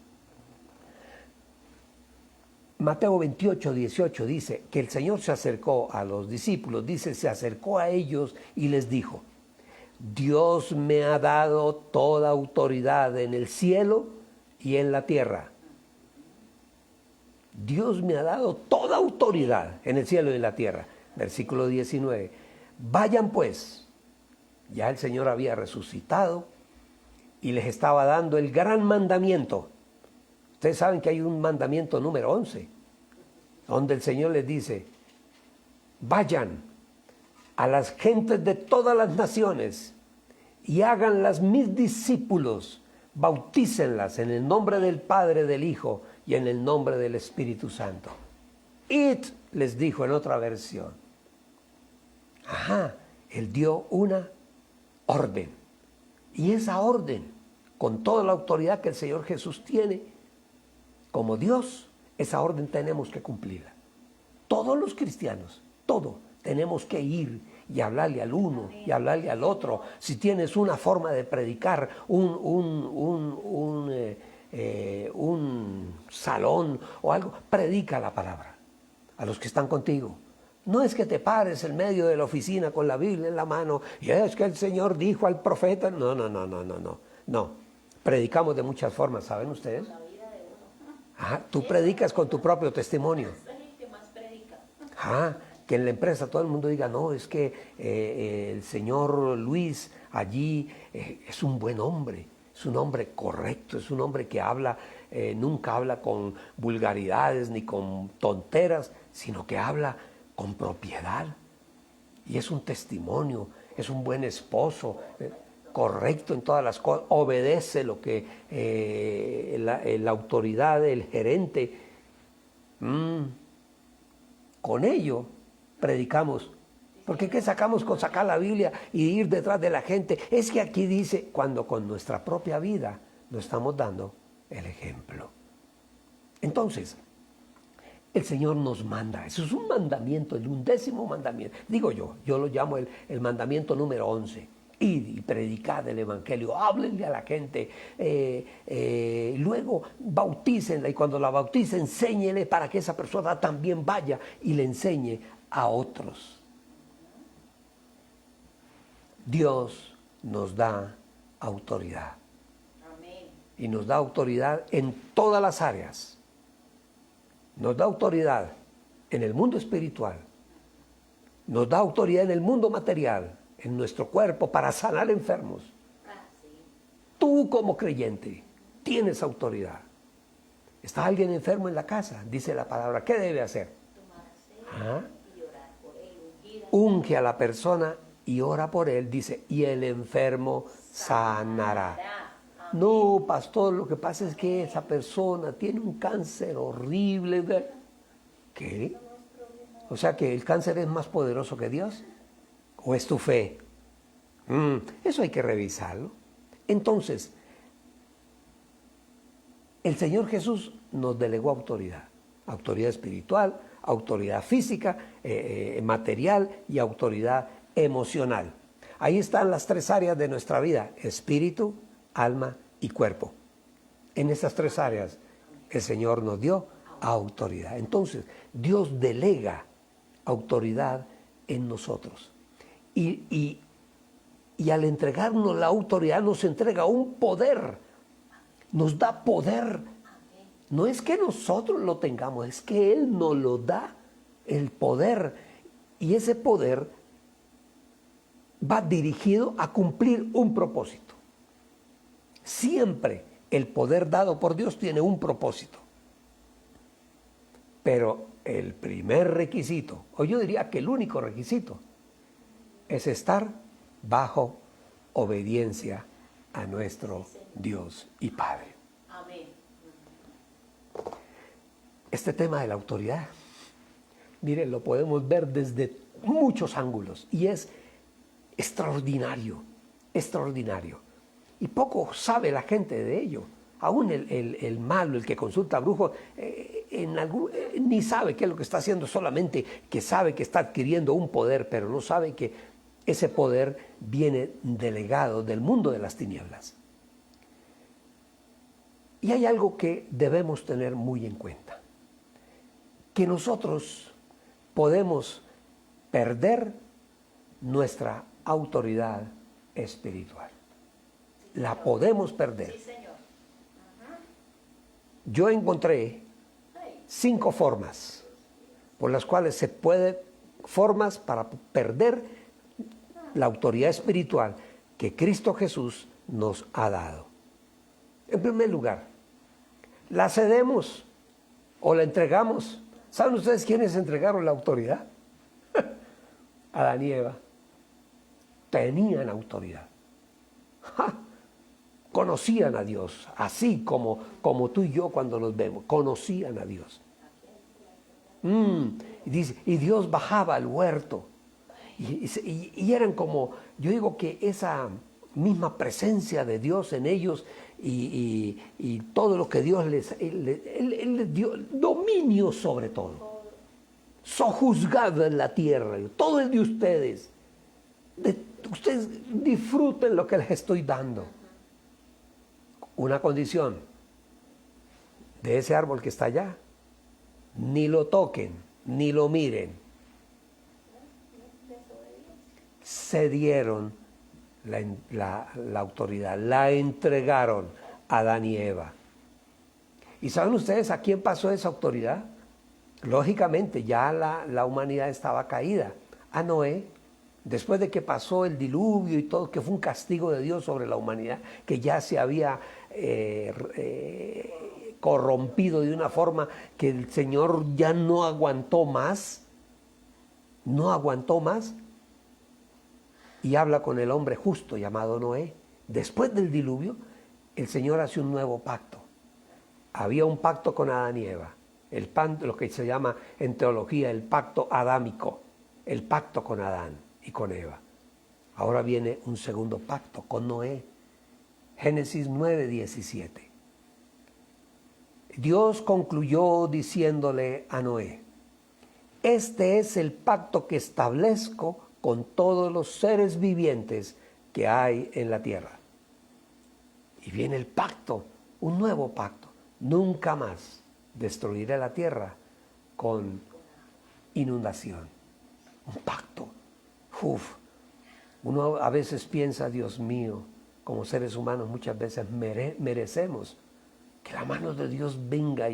Mateo 28, 18 dice que el Señor se acercó a los discípulos, dice, se acercó a ellos y les dijo: Dios me ha dado toda autoridad en el cielo y en la tierra. Dios me ha dado toda autoridad en el cielo y en la tierra. Versículo 19. Vayan pues, ya el Señor había resucitado y les estaba dando el gran mandamiento. Ustedes saben que hay un mandamiento número 11, donde el Señor les dice: vayan a las gentes de todas las naciones y háganlas mis discípulos, bautícenlas en el nombre del Padre, del Hijo y en el nombre del Espíritu Santo. Id, les dijo en otra versión. Ajá, Él dio una orden. Y esa orden, con toda la autoridad que el Señor Jesús tiene, como Dios, esa orden tenemos que cumplirla. Todos los cristianos, tenemos que ir y hablarle al uno y hablarle al otro. Si tienes una forma de predicar, un salón o algo, predica la palabra a los que están contigo. No es que te pares en medio de la oficina con la Biblia en la mano y es que el Señor dijo al profeta. No. Predicamos de muchas formas, ¿saben ustedes? Ajá, tú predicas con tu propio testimonio. Ajá, que en la empresa todo el mundo diga: no, es que el señor Luis allí es un buen hombre, es un hombre correcto, es un hombre que habla, nunca habla con vulgaridades ni con tonteras, sino que habla con propiedad. Y es un testimonio, es un buen esposo, correcto en todas las cosas, obedece lo que la autoridad del gerente. Con ello predicamos. Porque ¿qué sacamos con sacar la Biblia y ir detrás de la gente? Es que aquí dice, cuando con nuestra propia vida nos estamos dando el ejemplo. Entonces, el Señor nos manda. Eso es un mandamiento, el 11º mandamiento. Digo yo lo llamo el mandamiento número 11. Id y predicad el evangelio, háblenle a la gente, luego bautícenla, y cuando la bauticen, enséñele para que esa persona también vaya y le enseñe a otros. Dios nos da autoridad. Amén. Y nos da autoridad en todas las áreas. Nos da autoridad en el mundo espiritual. Nos da autoridad en el mundo material, en nuestro cuerpo, para sanar enfermos. Sí. Tú como creyente tienes autoridad. Está alguien enfermo en la casa, dice la palabra, ¿qué debe hacer? Tomar aceite y orar por él. Unge a la persona y ora por él, dice, y el enfermo sanará. No, pastor, lo que pasa es que esa persona tiene un cáncer horrible. ¿Qué? O sea que el cáncer es más poderoso que Dios. ¿O es tu fe? Eso hay que revisarlo. Entonces, el Señor Jesús nos delegó autoridad. Autoridad espiritual, autoridad física, material y autoridad emocional. Ahí están las 3 áreas de nuestra vida: espíritu, alma y cuerpo. En estas 3 áreas el Señor nos dio autoridad. Entonces, Dios delega autoridad en nosotros. Y al entregarnos la autoridad nos entrega un poder, nos da poder No es que nosotros lo tengamos, es que Él nos lo da, el poder. Y ese poder va dirigido a cumplir un propósito. Siempre el poder dado por Dios tiene un propósito. Pero el primer requisito, o yo diría que el único requisito, es estar bajo obediencia a nuestro Dios y Padre. Amén. Este tema de la autoridad, miren, lo podemos ver desde muchos ángulos y es extraordinario, extraordinario. Y poco sabe la gente de ello. Aún el malo, el que consulta a brujos, ni sabe qué es lo que está haciendo, solamente que sabe que está adquiriendo un poder, pero no sabe que ese poder viene delegado del mundo de las tinieblas. Y hay algo que debemos tener muy en cuenta, que nosotros podemos perder nuestra autoridad espiritual. La podemos perder. Sí, Señor. Yo encontré 5 formas por las cuales se puede, formas para perder la autoridad espiritual que Cristo Jesús nos ha dado. En primer lugar, la cedemos o la entregamos. ¿Saben ustedes quiénes entregaron la autoridad? Adán y Eva. Tenían autoridad. ¡Ja! Conocían a Dios, así como tú y yo cuando nos vemos, conocían a Dios. Y dice, y Dios bajaba al huerto. Y eran como, yo digo que esa misma presencia de Dios en ellos y todo lo que Dios Él les dio dominio sobre todo. Sojuzgado en la tierra, todo es de ustedes. Ustedes disfruten lo que les estoy dando. Una condición, de ese árbol que está allá, ni lo toquen, ni lo miren. Cedieron la autoridad, la entregaron a Adán y Eva. ¿Y saben ustedes a quién pasó esa autoridad? Lógicamente ya la humanidad estaba caída. A Noé, después de que pasó el diluvio y todo, que fue un castigo de Dios sobre la humanidad, que ya se había corrompido de una forma que el Señor ya no aguantó más, y habla con el hombre justo llamado Noé. Después del diluvio, el Señor hace un nuevo pacto. Había un pacto con Adán y Eva, lo que se llama en teología el pacto adámico, el pacto con Adán y con Eva. Ahora viene un segundo pacto con Noé. Génesis 9:17. Dios concluyó diciéndole a Noé: este es el pacto que establezco con todos los seres vivientes que hay en la tierra. Y viene el pacto, un nuevo pacto. Nunca más destruiré la tierra con inundación. Un pacto. Uno a veces piensa, Dios mío, como seres humanos muchas veces merecemos que la mano de Dios venga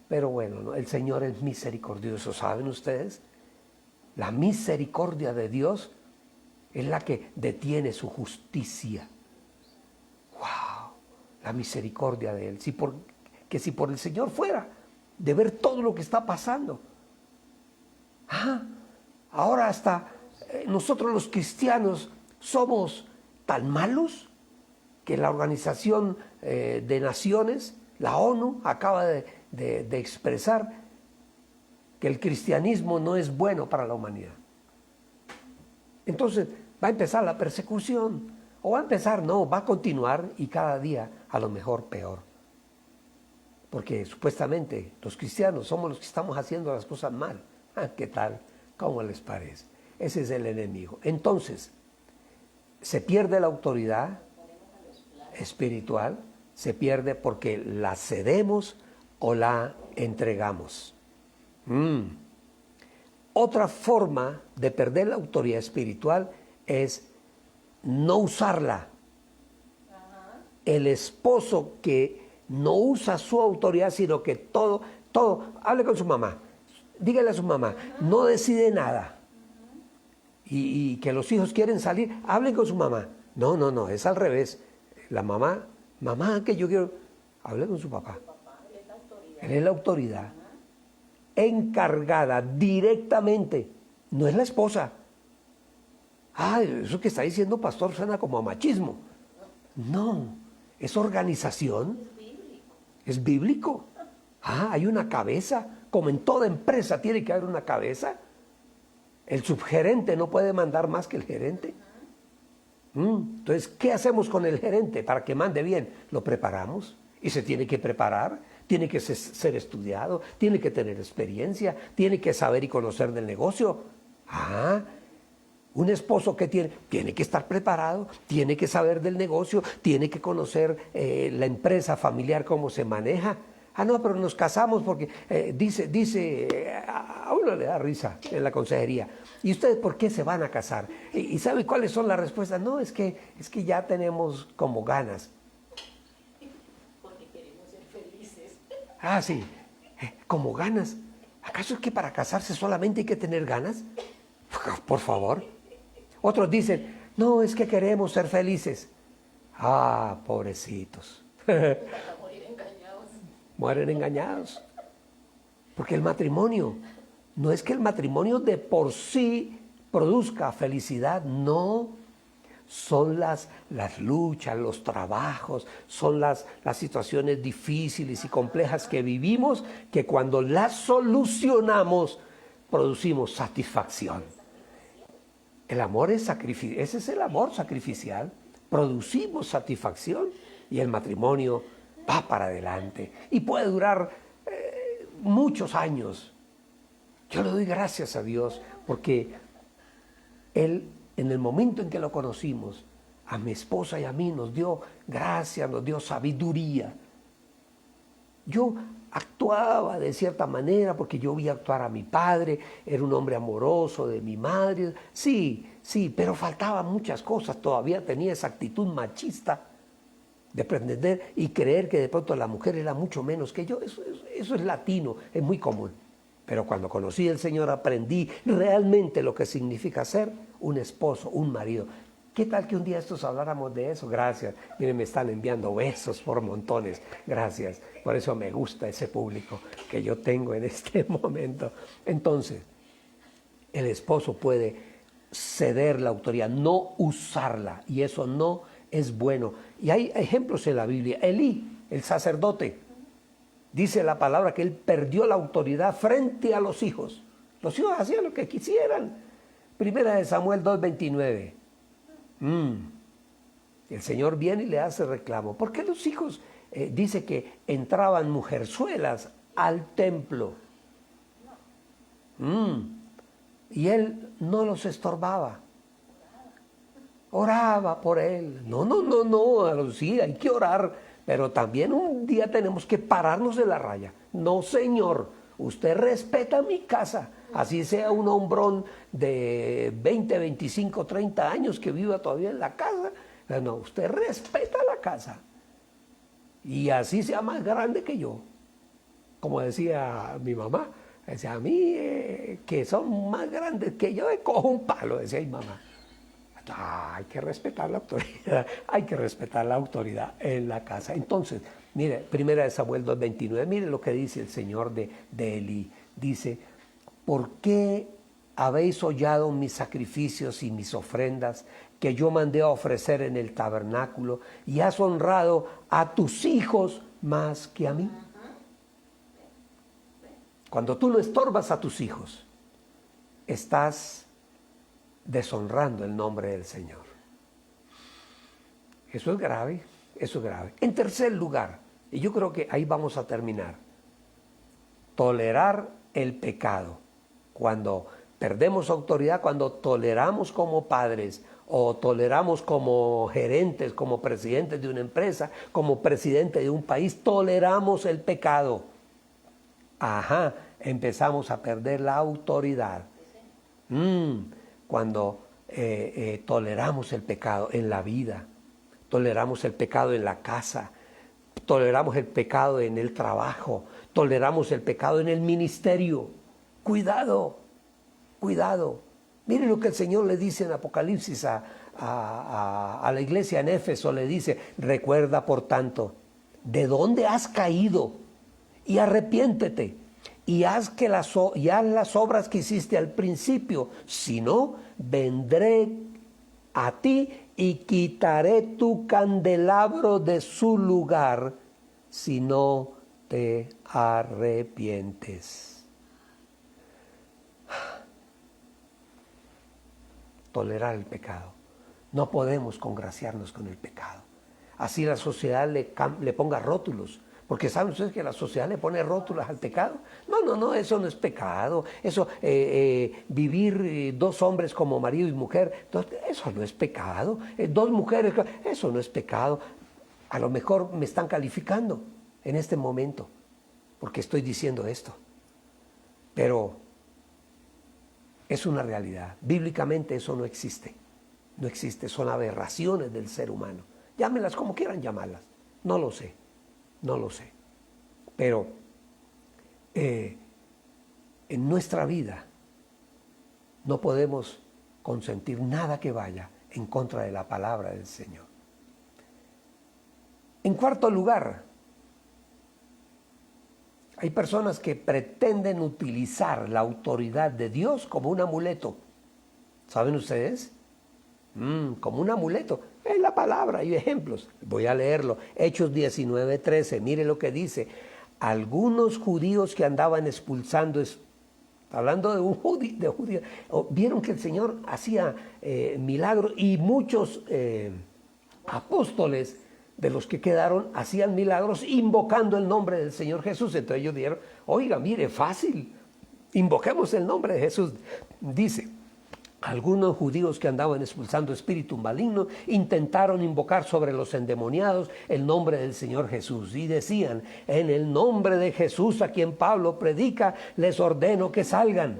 pero bueno, ¿no? El Señor es misericordioso, ¿saben ustedes? La misericordia de Dios es la que detiene su justicia. ¡Wow! La misericordia de Él. Si por el Señor fuera de ver todo lo que está pasando. Ahora hasta nosotros los cristianos somos tan malos que la Organización de Naciones, la ONU, acaba de expresar que el cristianismo no es bueno para la humanidad. Entonces va a empezar la persecución, o va a empezar, no, va a continuar y cada día a lo mejor peor. Porque supuestamente los cristianos somos los que estamos haciendo las cosas mal. ¿Qué tal? ¿Cómo les parece? Ese es el enemigo. Entonces, se pierde la autoridad espiritual, se pierde porque la cedemos o la entregamos. Otra forma de perder la autoridad espiritual es no usarla. El esposo que no usa su autoridad, sino que todo, hable con su mamá, dígale a su mamá, no decide nada. Y que los hijos quieren salir, hablen con su mamá. No, es al revés. La mamá, que yo quiero, hable con su papá. Él es la autoridad, encargada directamente, no es la esposa. Eso que está diciendo pastor suena como a machismo. No, es organización, es bíblico. Hay una cabeza, como en toda empresa tiene que haber una cabeza. El subgerente no puede mandar más que el gerente. Entonces, ¿qué hacemos con el gerente para que mande bien? Lo preparamos y se tiene que preparar, tiene que ser estudiado, tiene que tener experiencia, tiene que saber y conocer del negocio. Un esposo que tiene que estar preparado, tiene que saber del negocio, tiene que conocer la empresa familiar, cómo se maneja. No, pero nos casamos porque a uno le da risa en la consejería. ¿Y ustedes por qué se van a casar? ¿Y sabe cuáles son las respuestas? No, es que ya tenemos como ganas. Porque queremos ser felices. Sí, como ganas. ¿Acaso es que para casarse solamente hay que tener ganas? Por favor. Otros dicen, no, es que queremos ser felices. Pobrecitos. Mueren engañados. Porque el matrimonio, no es que el matrimonio de por sí produzca felicidad, no. Son las luchas, los trabajos, son las situaciones difíciles y complejas que vivimos, que cuando las solucionamos, producimos satisfacción. El amor es sacrificio, ese es el amor sacrificial. Producimos satisfacción y el matrimonio va para adelante y puede durar muchos años. Yo le doy gracias a Dios porque Él, en el momento en que lo conocimos, a mi esposa y a mí nos dio gracia, nos dio sabiduría. Yo actuaba de cierta manera porque yo vi actuar a mi padre, era un hombre amoroso de mi madre, sí, pero faltaban muchas cosas, todavía tenía esa actitud machista de pretender y creer que de pronto la mujer era mucho menos que yo. Eso es latino, es muy común. Pero cuando conocí al Señor aprendí realmente lo que significa ser un esposo, un marido. ¿Qué tal que un día estos habláramos de eso? Gracias. Miren, me están enviando besos por montones. Gracias. Por eso me gusta ese público que yo tengo en este momento. Entonces, el esposo puede ceder la autoridad, no usarla. Y eso no es bueno. Y hay ejemplos en la Biblia. Elí, el sacerdote, dice la palabra que él perdió la autoridad frente a los hijos. Los hijos hacían lo que quisieran. Primera de Samuel 2:29. El Señor viene y le hace reclamo. ¿Por qué los hijos dice que entraban mujerzuelas al templo? Y él no los estorbaba. Oraba por él. No, sí, hay que orar, pero también un día tenemos que pararnos de la raya. No, señor, usted respeta mi casa, así sea un hombrón de 20, 25, 30 años que viva todavía en la casa. No, usted respeta la casa. Y así sea más grande que yo. Como decía mi mamá, decía a mí que son más grandes que yo, cojo un palo, decía mi mamá. Hay que respetar la autoridad, hay que respetar la autoridad en la casa. Entonces, mire, primera de Samuel 2:29, mire lo que dice el Señor de Elí. Dice, ¿por qué habéis hollado mis sacrificios y mis ofrendas que yo mandé a ofrecer en el tabernáculo y has honrado a tus hijos más que a mí? Cuando tú no estorbas a tus hijos, estás deshonrando el nombre del Señor. Eso es grave, eso es grave. En tercer lugar, y yo creo que ahí vamos a terminar, tolerar el pecado. Cuando perdemos autoridad, cuando toleramos como padres o toleramos como gerentes, como presidentes de una empresa, como presidente de un país, toleramos el pecado. Empezamos a perder la autoridad. Cuando toleramos el pecado en la vida, toleramos el pecado en la casa, toleramos el pecado en el trabajo, toleramos el pecado en el ministerio. Cuidado, cuidado. Miren lo que el Señor le dice en Apocalipsis a la iglesia en Éfeso, le dice: recuerda por tanto de dónde has caído y arrepiéntete y haz las obras que hiciste al principio, si no, vendré a ti y quitaré tu candelabro de su lugar si no te arrepientes. Tolerar el pecado. No podemos congraciarnos con el pecado. Así la sociedad le ponga rótulos. Porque ¿saben ustedes que la sociedad le pone rótulos al pecado? No, eso no es pecado. Eso, vivir dos hombres como marido y mujer, eso no es pecado. Dos mujeres, eso no es pecado. A lo mejor me están calificando en este momento porque estoy diciendo esto. Pero es una realidad. Bíblicamente eso no existe. No existe, son aberraciones del ser humano. Llámenlas como quieran llamarlas. No lo sé. Pero en nuestra vida no podemos consentir nada que vaya en contra de la palabra del Señor. En cuarto lugar, hay personas que pretenden utilizar la autoridad de Dios como un amuleto. ¿Saben ustedes? Como un amuleto. Es la palabra, hay ejemplos. Voy a leerlo. Hechos 19:13. Mire lo que dice. Algunos judíos que andaban expulsando, hablando de judíos, vieron que el Señor hacía milagros y muchos apóstoles de los que quedaron hacían milagros invocando el nombre del Señor Jesús. Entonces ellos dijeron: oiga, mire, fácil, invoquemos el nombre de Jesús. Dice: algunos judíos que andaban expulsando espíritus malignos intentaron invocar sobre los endemoniados el nombre del Señor Jesús y decían: en el nombre de Jesús, a quien Pablo predica, les ordeno que salgan.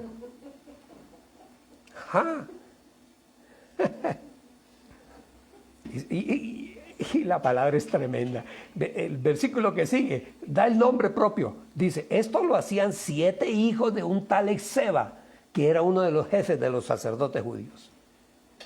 Y la palabra es tremenda. El versículo que sigue da el nombre propio. Dice: esto lo hacían 7 hijos de un tal Exeba, que era uno de los jefes de los sacerdotes judíos.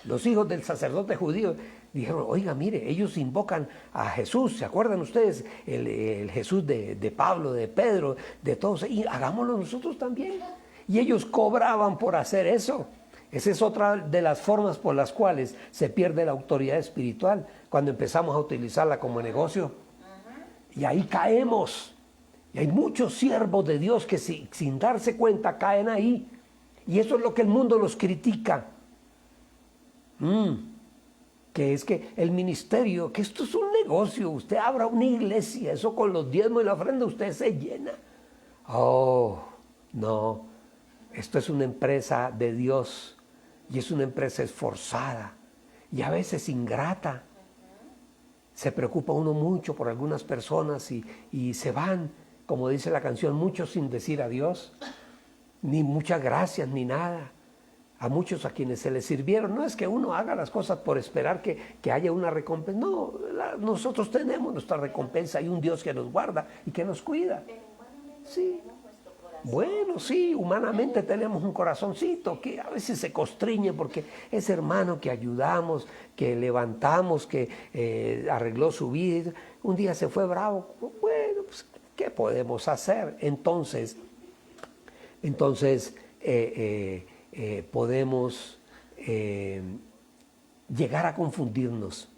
Los hijos del sacerdote judío dijeron: oiga, mire, ellos invocan a Jesús. ¿Se acuerdan ustedes? El Jesús de Pablo, de Pedro, de todos. Y hagámoslo nosotros también. Y ellos cobraban por hacer eso. Esa es otra de las formas por las cuales se pierde la autoridad espiritual, cuando empezamos a utilizarla como negocio. Y ahí caemos. Y hay muchos siervos de Dios que sin darse cuenta caen ahí. Y eso es lo que el mundo los critica. Que es que el ministerio, que esto es un negocio. Usted abra una iglesia, eso con los diezmos y la ofrenda usted se llena. Oh, no. Esto es una empresa de Dios. Y es una empresa esforzada. Y a veces ingrata. Se preocupa uno mucho por algunas personas y se van, como dice la canción, muchos sin decir adiós. Ni muchas gracias, ni nada. A muchos a quienes se les sirvieron. No es que uno haga las cosas por esperar que haya una recompensa. No, nosotros tenemos nuestra recompensa. Hay un Dios que nos guarda y que nos cuida. Sí. Bueno, sí, humanamente tenemos un corazoncito que a veces se constriñe porque ese hermano que ayudamos, que levantamos, que arregló su vida, un día se fue bravo. Bueno, pues, ¿qué podemos hacer? Entonces podemos llegar a confundirnos,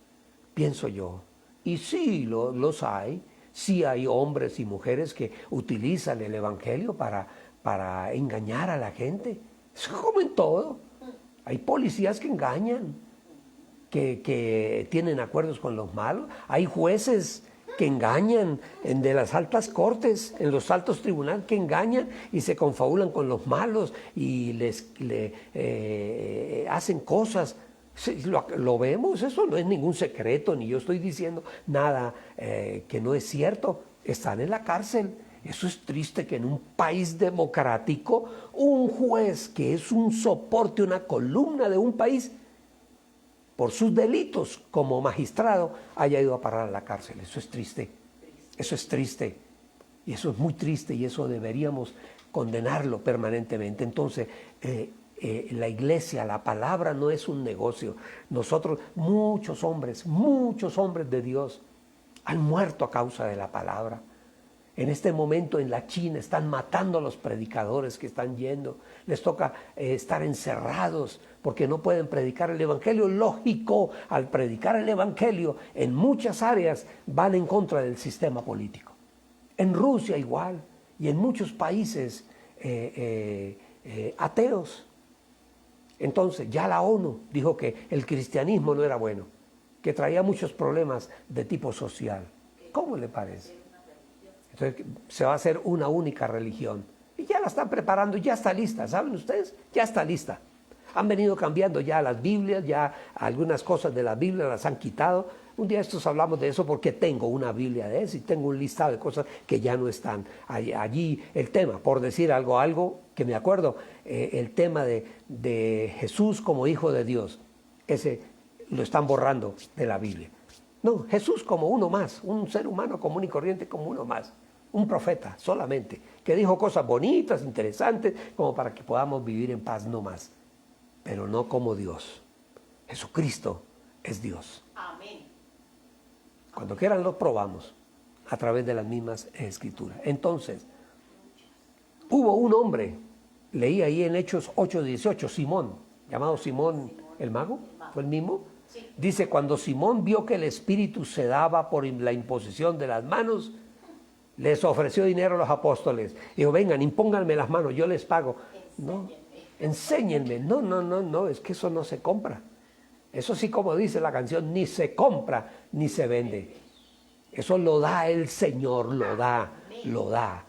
pienso yo. Y sí, los hay. Sí hay hombres y mujeres que utilizan el evangelio para engañar a la gente. Es como en todo. Hay policías que engañan, que tienen acuerdos con los malos. Hay jueces que engañan de las altas cortes, en los altos tribunales, que engañan y se confabulan con los malos y hacen cosas. Sí, lo vemos, eso no es ningún secreto, ni yo estoy diciendo nada que no es cierto. Están en la cárcel. Eso es triste, que en un país democrático un juez que es un soporte, una columna de un país, por sus delitos como magistrado, haya ido a parar a la cárcel. Eso es triste. Eso es triste, y eso es muy triste, y eso deberíamos condenarlo permanentemente. Entonces, la iglesia, la palabra no es un negocio. Nosotros, muchos hombres de Dios han muerto a causa de la palabra. En este momento en la China están matando a los predicadores que están yendo. Les toca estar encerrados porque no pueden predicar el evangelio. Lógico, al predicar el evangelio en muchas áreas van en contra del sistema político. En Rusia igual, y en muchos países ateos. Entonces ya la ONU dijo que el cristianismo no era bueno, que traía muchos problemas de tipo social. ¿Cómo le parece? Entonces se va a hacer una única religión. Y ya la están preparando, ya está lista, ¿saben ustedes? Ya está lista. Han venido cambiando ya las Biblias, ya algunas cosas de la Biblia las han quitado. Un día estos hablamos de eso porque tengo una Biblia de eso y tengo un listado de cosas que ya no están allí. El tema, por decir algo que me acuerdo, el tema de Jesús como hijo de Dios, ese lo están borrando de la Biblia. No, Jesús como uno más, un ser humano común y corriente como uno más, un profeta solamente, que dijo cosas bonitas, interesantes, como para que podamos vivir en paz no más, pero no como Dios. Jesucristo es Dios. Amén. Cuando quieran lo probamos a través de las mismas escrituras. Entonces, hubo un hombre, leí ahí en Hechos 8:18, Simón, llamado Simón el mago, ¿fue el mismo? Dice, cuando Simón vio que el Espíritu se daba por la imposición de las manos, les ofreció dinero a los apóstoles. Dijo, vengan, impónganme las manos, yo les pago. No, enséñenme. No, es que eso no se compra. Eso sí, como dice la canción, ni se compra ni se vende. Eso lo da el Señor, lo da.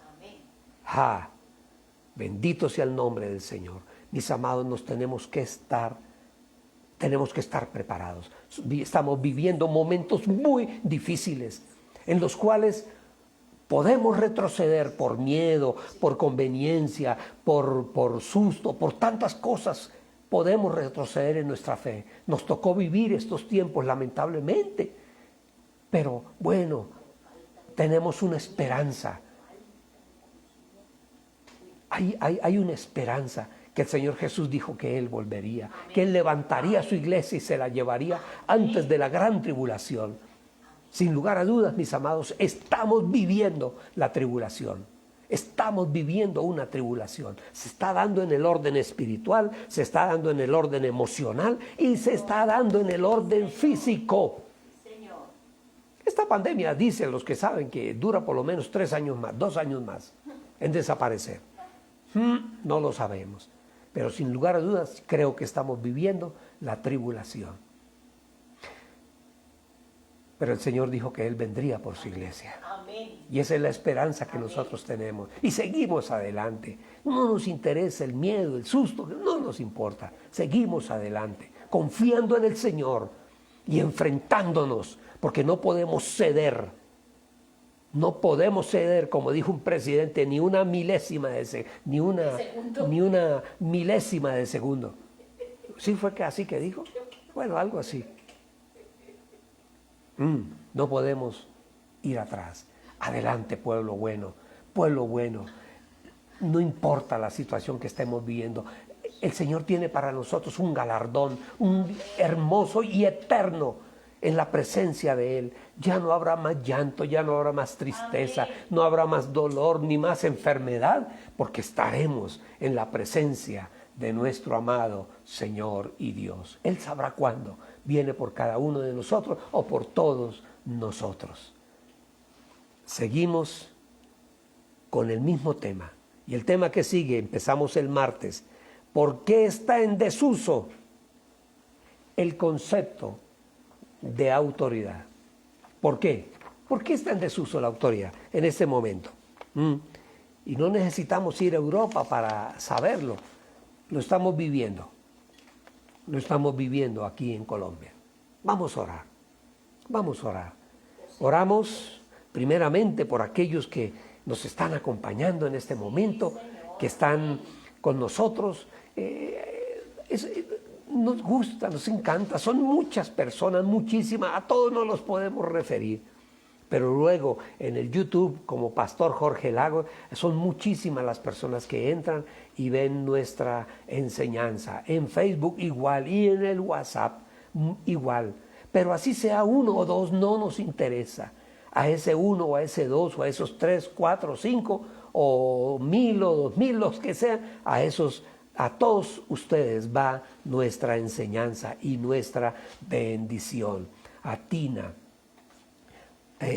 Bendito sea el nombre del Señor. Mis amados, nos tenemos que estar preparados. Estamos viviendo momentos muy difíciles en los cuales podemos retroceder por miedo, por conveniencia, por susto, por tantas cosas. Podemos retroceder en nuestra fe. Nos tocó vivir estos tiempos lamentablemente, pero bueno, tenemos una esperanza. Hay una esperanza, que el Señor Jesús dijo que Él volvería, que Él levantaría su iglesia y se la llevaría antes de la gran tribulación. Sin lugar a dudas, mis amados, estamos viviendo la tribulación. Estamos viviendo una tribulación. Se está dando en el orden espiritual, se está dando en el orden emocional y se está dando en el orden físico. Esta pandemia, dicen los que saben, que dura por lo menos 3 años más, 2 años más en desaparecer. No lo sabemos. Pero sin lugar a dudas, creo que estamos viviendo la tribulación. Pero el Señor dijo que Él vendría por su iglesia. Amén. Y esa es la esperanza que nosotros tenemos. Y seguimos adelante. No nos interesa el miedo, el susto, no nos importa. Seguimos adelante, confiando en el Señor y enfrentándonos, porque no podemos ceder. No podemos ceder, como dijo un presidente, ni una milésima ni una milésima de segundo. ¿Sí fue que así que dijo? Bueno, algo así. No podemos ir atrás. Adelante, pueblo bueno, pueblo bueno. No importa la situación que estemos viviendo. El Señor tiene para nosotros un galardón, un hermoso y eterno, en la presencia de Él. Ya no habrá más llanto, ya no habrá más tristeza, no habrá más dolor ni más enfermedad, porque estaremos en la presencia de nuestro amado Señor y Dios. Él sabrá cuándo viene por cada uno de nosotros o por todos nosotros. Seguimos con el mismo tema. Y el tema que sigue, empezamos el martes. ¿Por qué está en desuso el concepto de autoridad? ¿Por qué? ¿Por qué está en desuso la autoridad en este momento? Y no necesitamos ir a Europa para saberlo. Lo estamos viviendo. Lo estamos viviendo aquí en Colombia. Vamos a orar. Vamos a orar. Oramos primeramente por aquellos que nos están acompañando en este momento, que están con nosotros. Nos gusta, nos encanta, son muchas personas, muchísimas, a todos no los podemos referir, pero luego en el YouTube, como Pastor Jorge Lagos, son muchísimas las personas que entran y ven nuestra enseñanza. En Facebook igual, y en el WhatsApp igual. Pero así sea uno o dos, no nos interesa. A ese uno o a ese dos o a esos 3, 4, 5 o 1000 o 2000, los que sean, a todos ustedes va nuestra enseñanza y nuestra bendición. A Tina,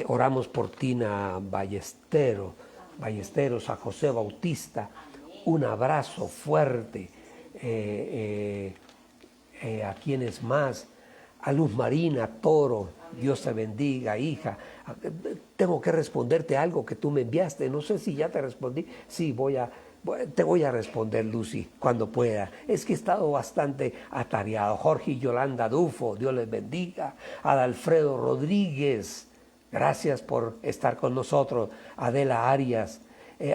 oramos por Tina Ballesteros, a José Bautista, un abrazo fuerte. A quienes más, a Luz Marina Toro, Dios te bendiga, hija. Tengo que responderte algo que tú me enviaste, no sé si ya te respondí. Sí, te voy a responder, Lucy, cuando pueda. Es que he estado bastante atareado. Jorge y Yolanda Dufo, Dios les bendiga. Adalfredo Rodríguez, gracias por estar con nosotros. Adela Arias,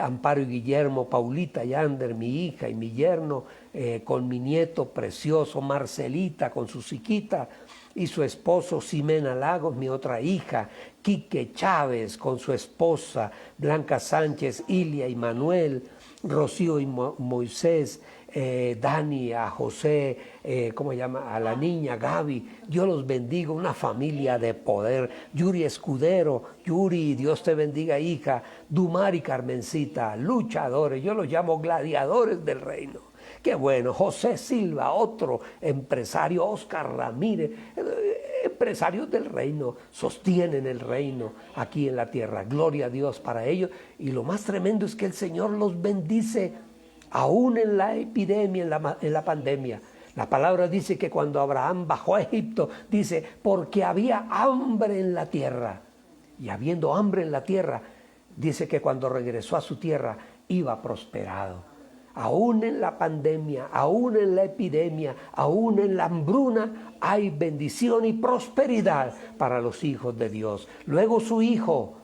Amparo y Guillermo, Paulita Yander, mi hija y mi yerno, con mi nieto precioso, Marcelita, con su chiquita, y su esposo Ximena Lagos, mi otra hija, Quique Chávez, con su esposa, Blanca Sánchez, Ilia y Manuel, Rocío y Moisés, Dani, a José, a la niña Gaby. Dios los bendiga, una familia de poder. Yuri Escudero, Yuri, Dios te bendiga, hija. Dumar y Carmencita, luchadores, yo los llamo gladiadores del reino. Qué bueno. José Silva, otro empresario. Oscar Ramírez, empresarios del reino, sostienen el reino aquí en la tierra. Gloria a Dios para ellos. Y lo más tremendo es que el Señor los bendice aún en la epidemia, en la pandemia. La palabra dice que cuando Abraham bajó a Egipto, dice, porque había hambre en la tierra. Y habiendo hambre en la tierra, dice que cuando regresó a su tierra, iba prosperado. Aún en la pandemia, aún en la epidemia, aún en la hambruna, hay bendición y prosperidad para los hijos de Dios. Luego su hijo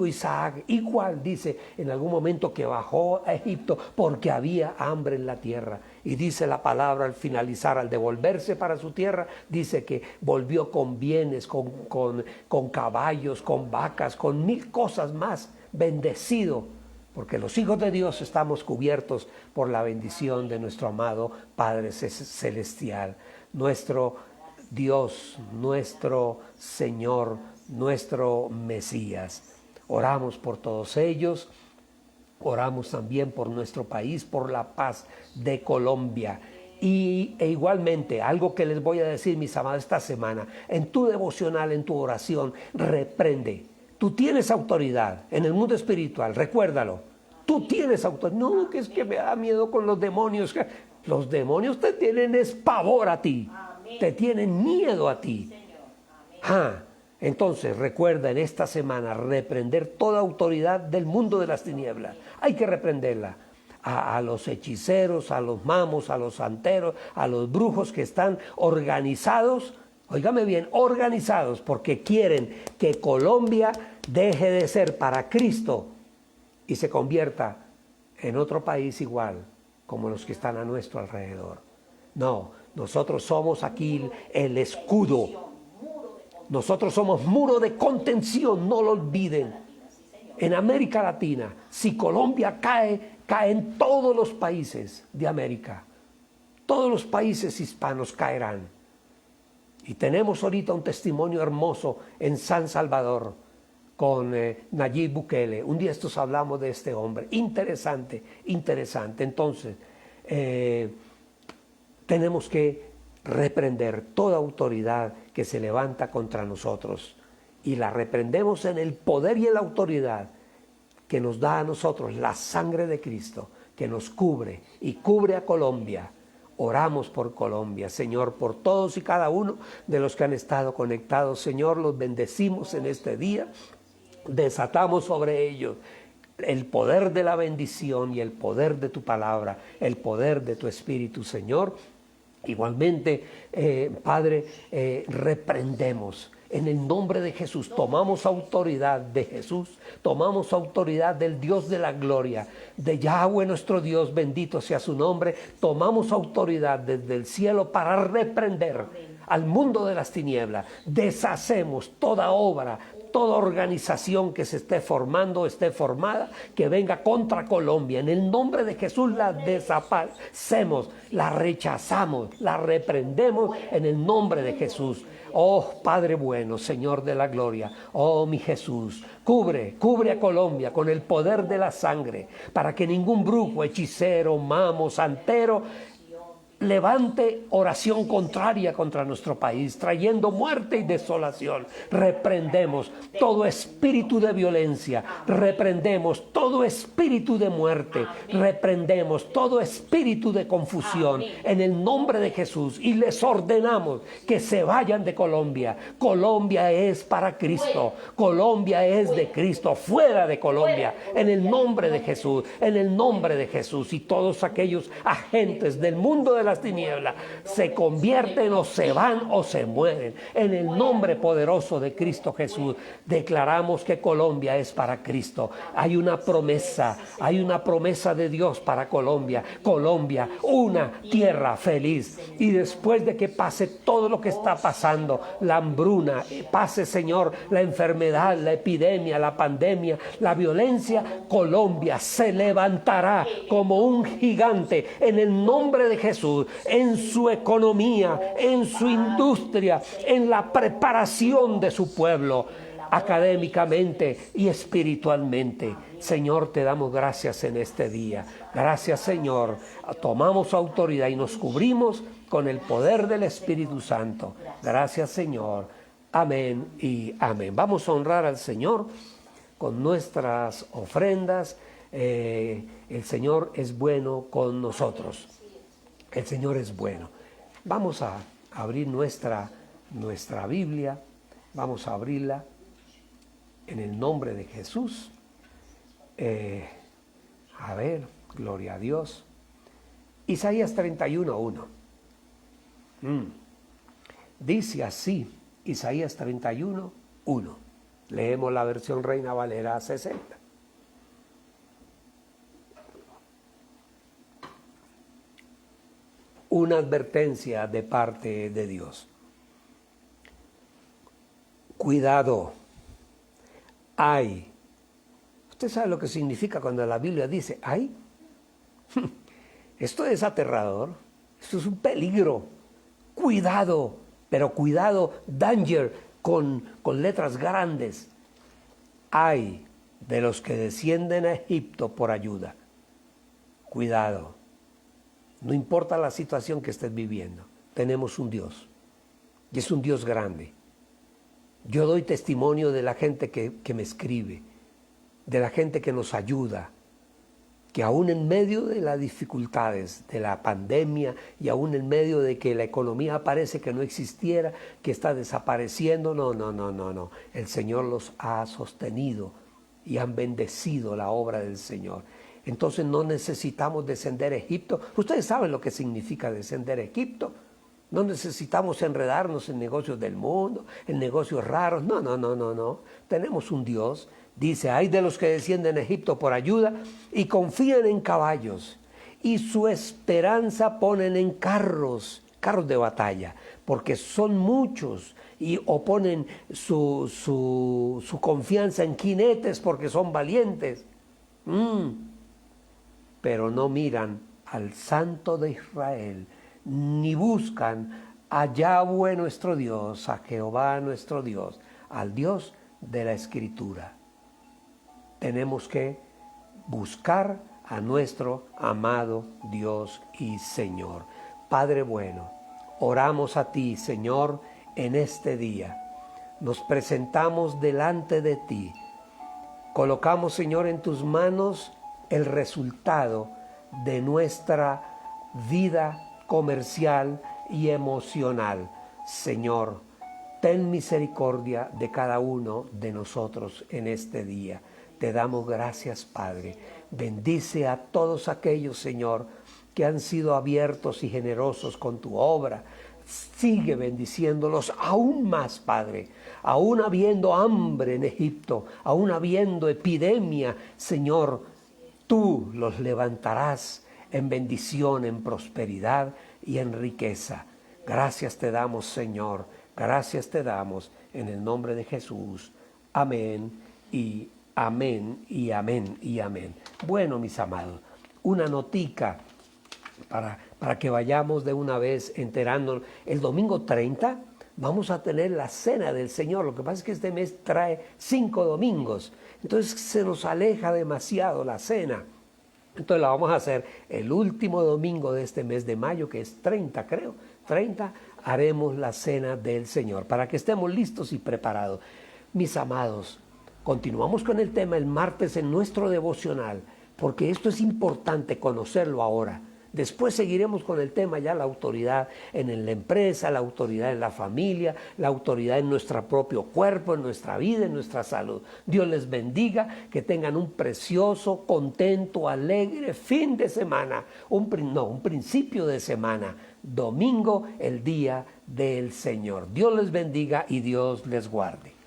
Isaac, igual dice en algún momento que bajó a Egipto porque había hambre en la tierra. Y dice la palabra al finalizar, al devolverse para su tierra, dice que volvió con bienes, con caballos, con vacas, con 1000 cosas más, bendecido. Porque los hijos de Dios estamos cubiertos por la bendición de nuestro amado Padre Celestial. Nuestro Dios, nuestro Señor, nuestro Mesías. Oramos por todos ellos, oramos también por nuestro país, por la paz de Colombia. E igualmente, algo que les voy a decir, mis amados, esta semana, en tu devocional, en tu oración, reprende. Tú tienes autoridad en el mundo espiritual, recuérdalo. Tú tienes autoridad. No, que es que me da miedo con los demonios. Los demonios te tienen pavor a ti. Amén. Te tienen miedo a ti. Entonces recuerda en esta semana reprender toda autoridad del mundo de las tinieblas. Hay que reprenderla. A los hechiceros, a los mamos, a los santeros, a los brujos que están organizados. Óigame bien, organizados porque quieren que Colombia deje de ser para Cristo y se convierta en otro país igual como los que están a nuestro alrededor. No, nosotros somos aquí el escudo. Nosotros somos muro de contención, no lo olviden. En América Latina, si Colombia cae, caen todos los países de América. Todos los países hispanos caerán. Y tenemos ahorita un testimonio hermoso en San Salvador con Nayib Bukele. Un día estos hablamos de este hombre. Interesante, interesante. Entonces, tenemos que reprender toda autoridad que se levanta contra nosotros. Y la reprendemos en el poder y en la autoridad que nos da a nosotros la sangre de Cristo, que nos cubre y cubre a Colombia. Oramos por Colombia, Señor, por todos y cada uno de los que han estado conectados. Señor, los bendecimos en este día. Desatamos sobre ellos el poder de la bendición y el poder de tu palabra, el poder de tu Espíritu, Señor. Igualmente, Padre, reprendemos. En el nombre de Jesús, tomamos autoridad de Jesús, tomamos autoridad del Dios de la gloria, de Yahweh nuestro Dios, bendito sea su nombre. Tomamos autoridad desde el cielo para reprender al mundo de las tinieblas. Deshacemos toda obra, toda organización que se esté formando, esté formada, que venga contra Colombia. En el nombre de Jesús la desaparecemos, la rechazamos, la reprendemos en el nombre de Jesús. Oh Padre bueno, Señor de la gloria, oh mi Jesús, cubre a Colombia con el poder de la sangre, para que ningún brujo, hechicero, mamo, santero levante oración contraria contra nuestro país, trayendo muerte y desolación. Reprendemos todo espíritu de violencia, reprendemos todo espíritu de muerte, reprendemos todo espíritu de confusión en el nombre de Jesús, y les ordenamos que se vayan de Colombia. Colombia es para Cristo, Colombia es de Cristo, fuera de Colombia, en el nombre de Jesús, en el nombre de Jesús. Y todos aquellos agentes del mundo de las tinieblas se convierten o se van o se mueren. En el nombre poderoso de Cristo Jesús declaramos que Colombia es para Cristo. Hay una promesa de Dios para Colombia. Colombia, una tierra feliz. Y después de que pase todo lo que está pasando, la hambruna, pase, Señor, la enfermedad, la epidemia, la pandemia, la violencia, Colombia se levantará como un gigante en el nombre de Jesús, en su economía, en su industria, en la preparación de su pueblo, académicamente y espiritualmente. Señor, te damos gracias en este día. Gracias, Señor. Tomamos autoridad y nos cubrimos con el poder del Espíritu Santo. Gracias, Señor. Amén y amén. Vamos a honrar al Señor con nuestras ofrendas. El Señor es bueno con nosotros. El Señor es bueno. Vamos a abrir nuestra Biblia. Vamos a abrirla en el nombre de Jesús. A ver, gloria a Dios. Isaías 31:1. Dice así, Isaías 31:1. Leemos la versión Reina Valera 60. Una advertencia de parte de Dios. Cuidado. Ay. ¿Usted sabe lo que significa cuando la Biblia dice ay? Esto es aterrador. Esto es un peligro. Cuidado. Pero cuidado, danger, con letras grandes. Ay de los que descienden a Egipto por ayuda. Cuidado. No importa la situación que estés viviendo, tenemos un Dios, y es un Dios grande. Yo doy testimonio de la gente que me escribe, de la gente que nos ayuda, que aún en medio de las dificultades de la pandemia y aún en medio de que la economía parece que no existiera, que está desapareciendo, no. El Señor los ha sostenido y han bendecido la obra del Señor. Entonces no necesitamos descender a Egipto. Ustedes saben lo que significa descender a Egipto. No necesitamos enredarnos en negocios del mundo, en negocios raros. No. Tenemos un Dios. Dice, hay de los que descienden a Egipto por ayuda y confían en caballos. Y su esperanza ponen en carros de batalla, porque son muchos. O ponen su confianza en jinetes porque son valientes. Pero no miran al Santo de Israel, ni buscan a Yahweh nuestro Dios, a Jehová nuestro Dios, al Dios de la Escritura. Tenemos que buscar a nuestro amado Dios y Señor. Padre bueno, oramos a ti, Señor, en este día. Nos presentamos delante de ti. Colocamos, Señor, en tus manos el resultado de nuestra vida comercial y emocional. Señor, ten misericordia de cada uno de nosotros en este día. Te damos gracias, Padre. Bendice a todos aquellos, Señor, que han sido abiertos y generosos con tu obra. Sigue bendiciéndolos aún más, Padre. Aún habiendo hambre en Egipto, aún habiendo epidemia, Señor, tú los levantarás en bendición, en prosperidad y en riqueza. Gracias te damos, Señor. Gracias te damos en el nombre de Jesús. Amén y amén y amén y amén. Bueno, mis amados, una notica para que vayamos de una vez enterándonos. El domingo 30 vamos a tener la cena del Señor. Lo que pasa es que este mes trae 5 domingos. Entonces se nos aleja demasiado la cena. Entonces la vamos a hacer el último domingo de este mes de mayo, que es 30, creo. 30 haremos la cena del Señor, para que estemos listos y preparados. Mis amados, continuamos con el tema el martes en nuestro devocional, porque esto es importante conocerlo ahora. Después seguiremos con el tema ya la autoridad en la empresa, la autoridad en la familia, la autoridad en nuestro propio cuerpo, en nuestra vida, en nuestra salud. Dios les bendiga, que tengan un precioso, contento, alegre fin de semana, un principio de semana, domingo, el día del Señor. Dios les bendiga y Dios les guarde.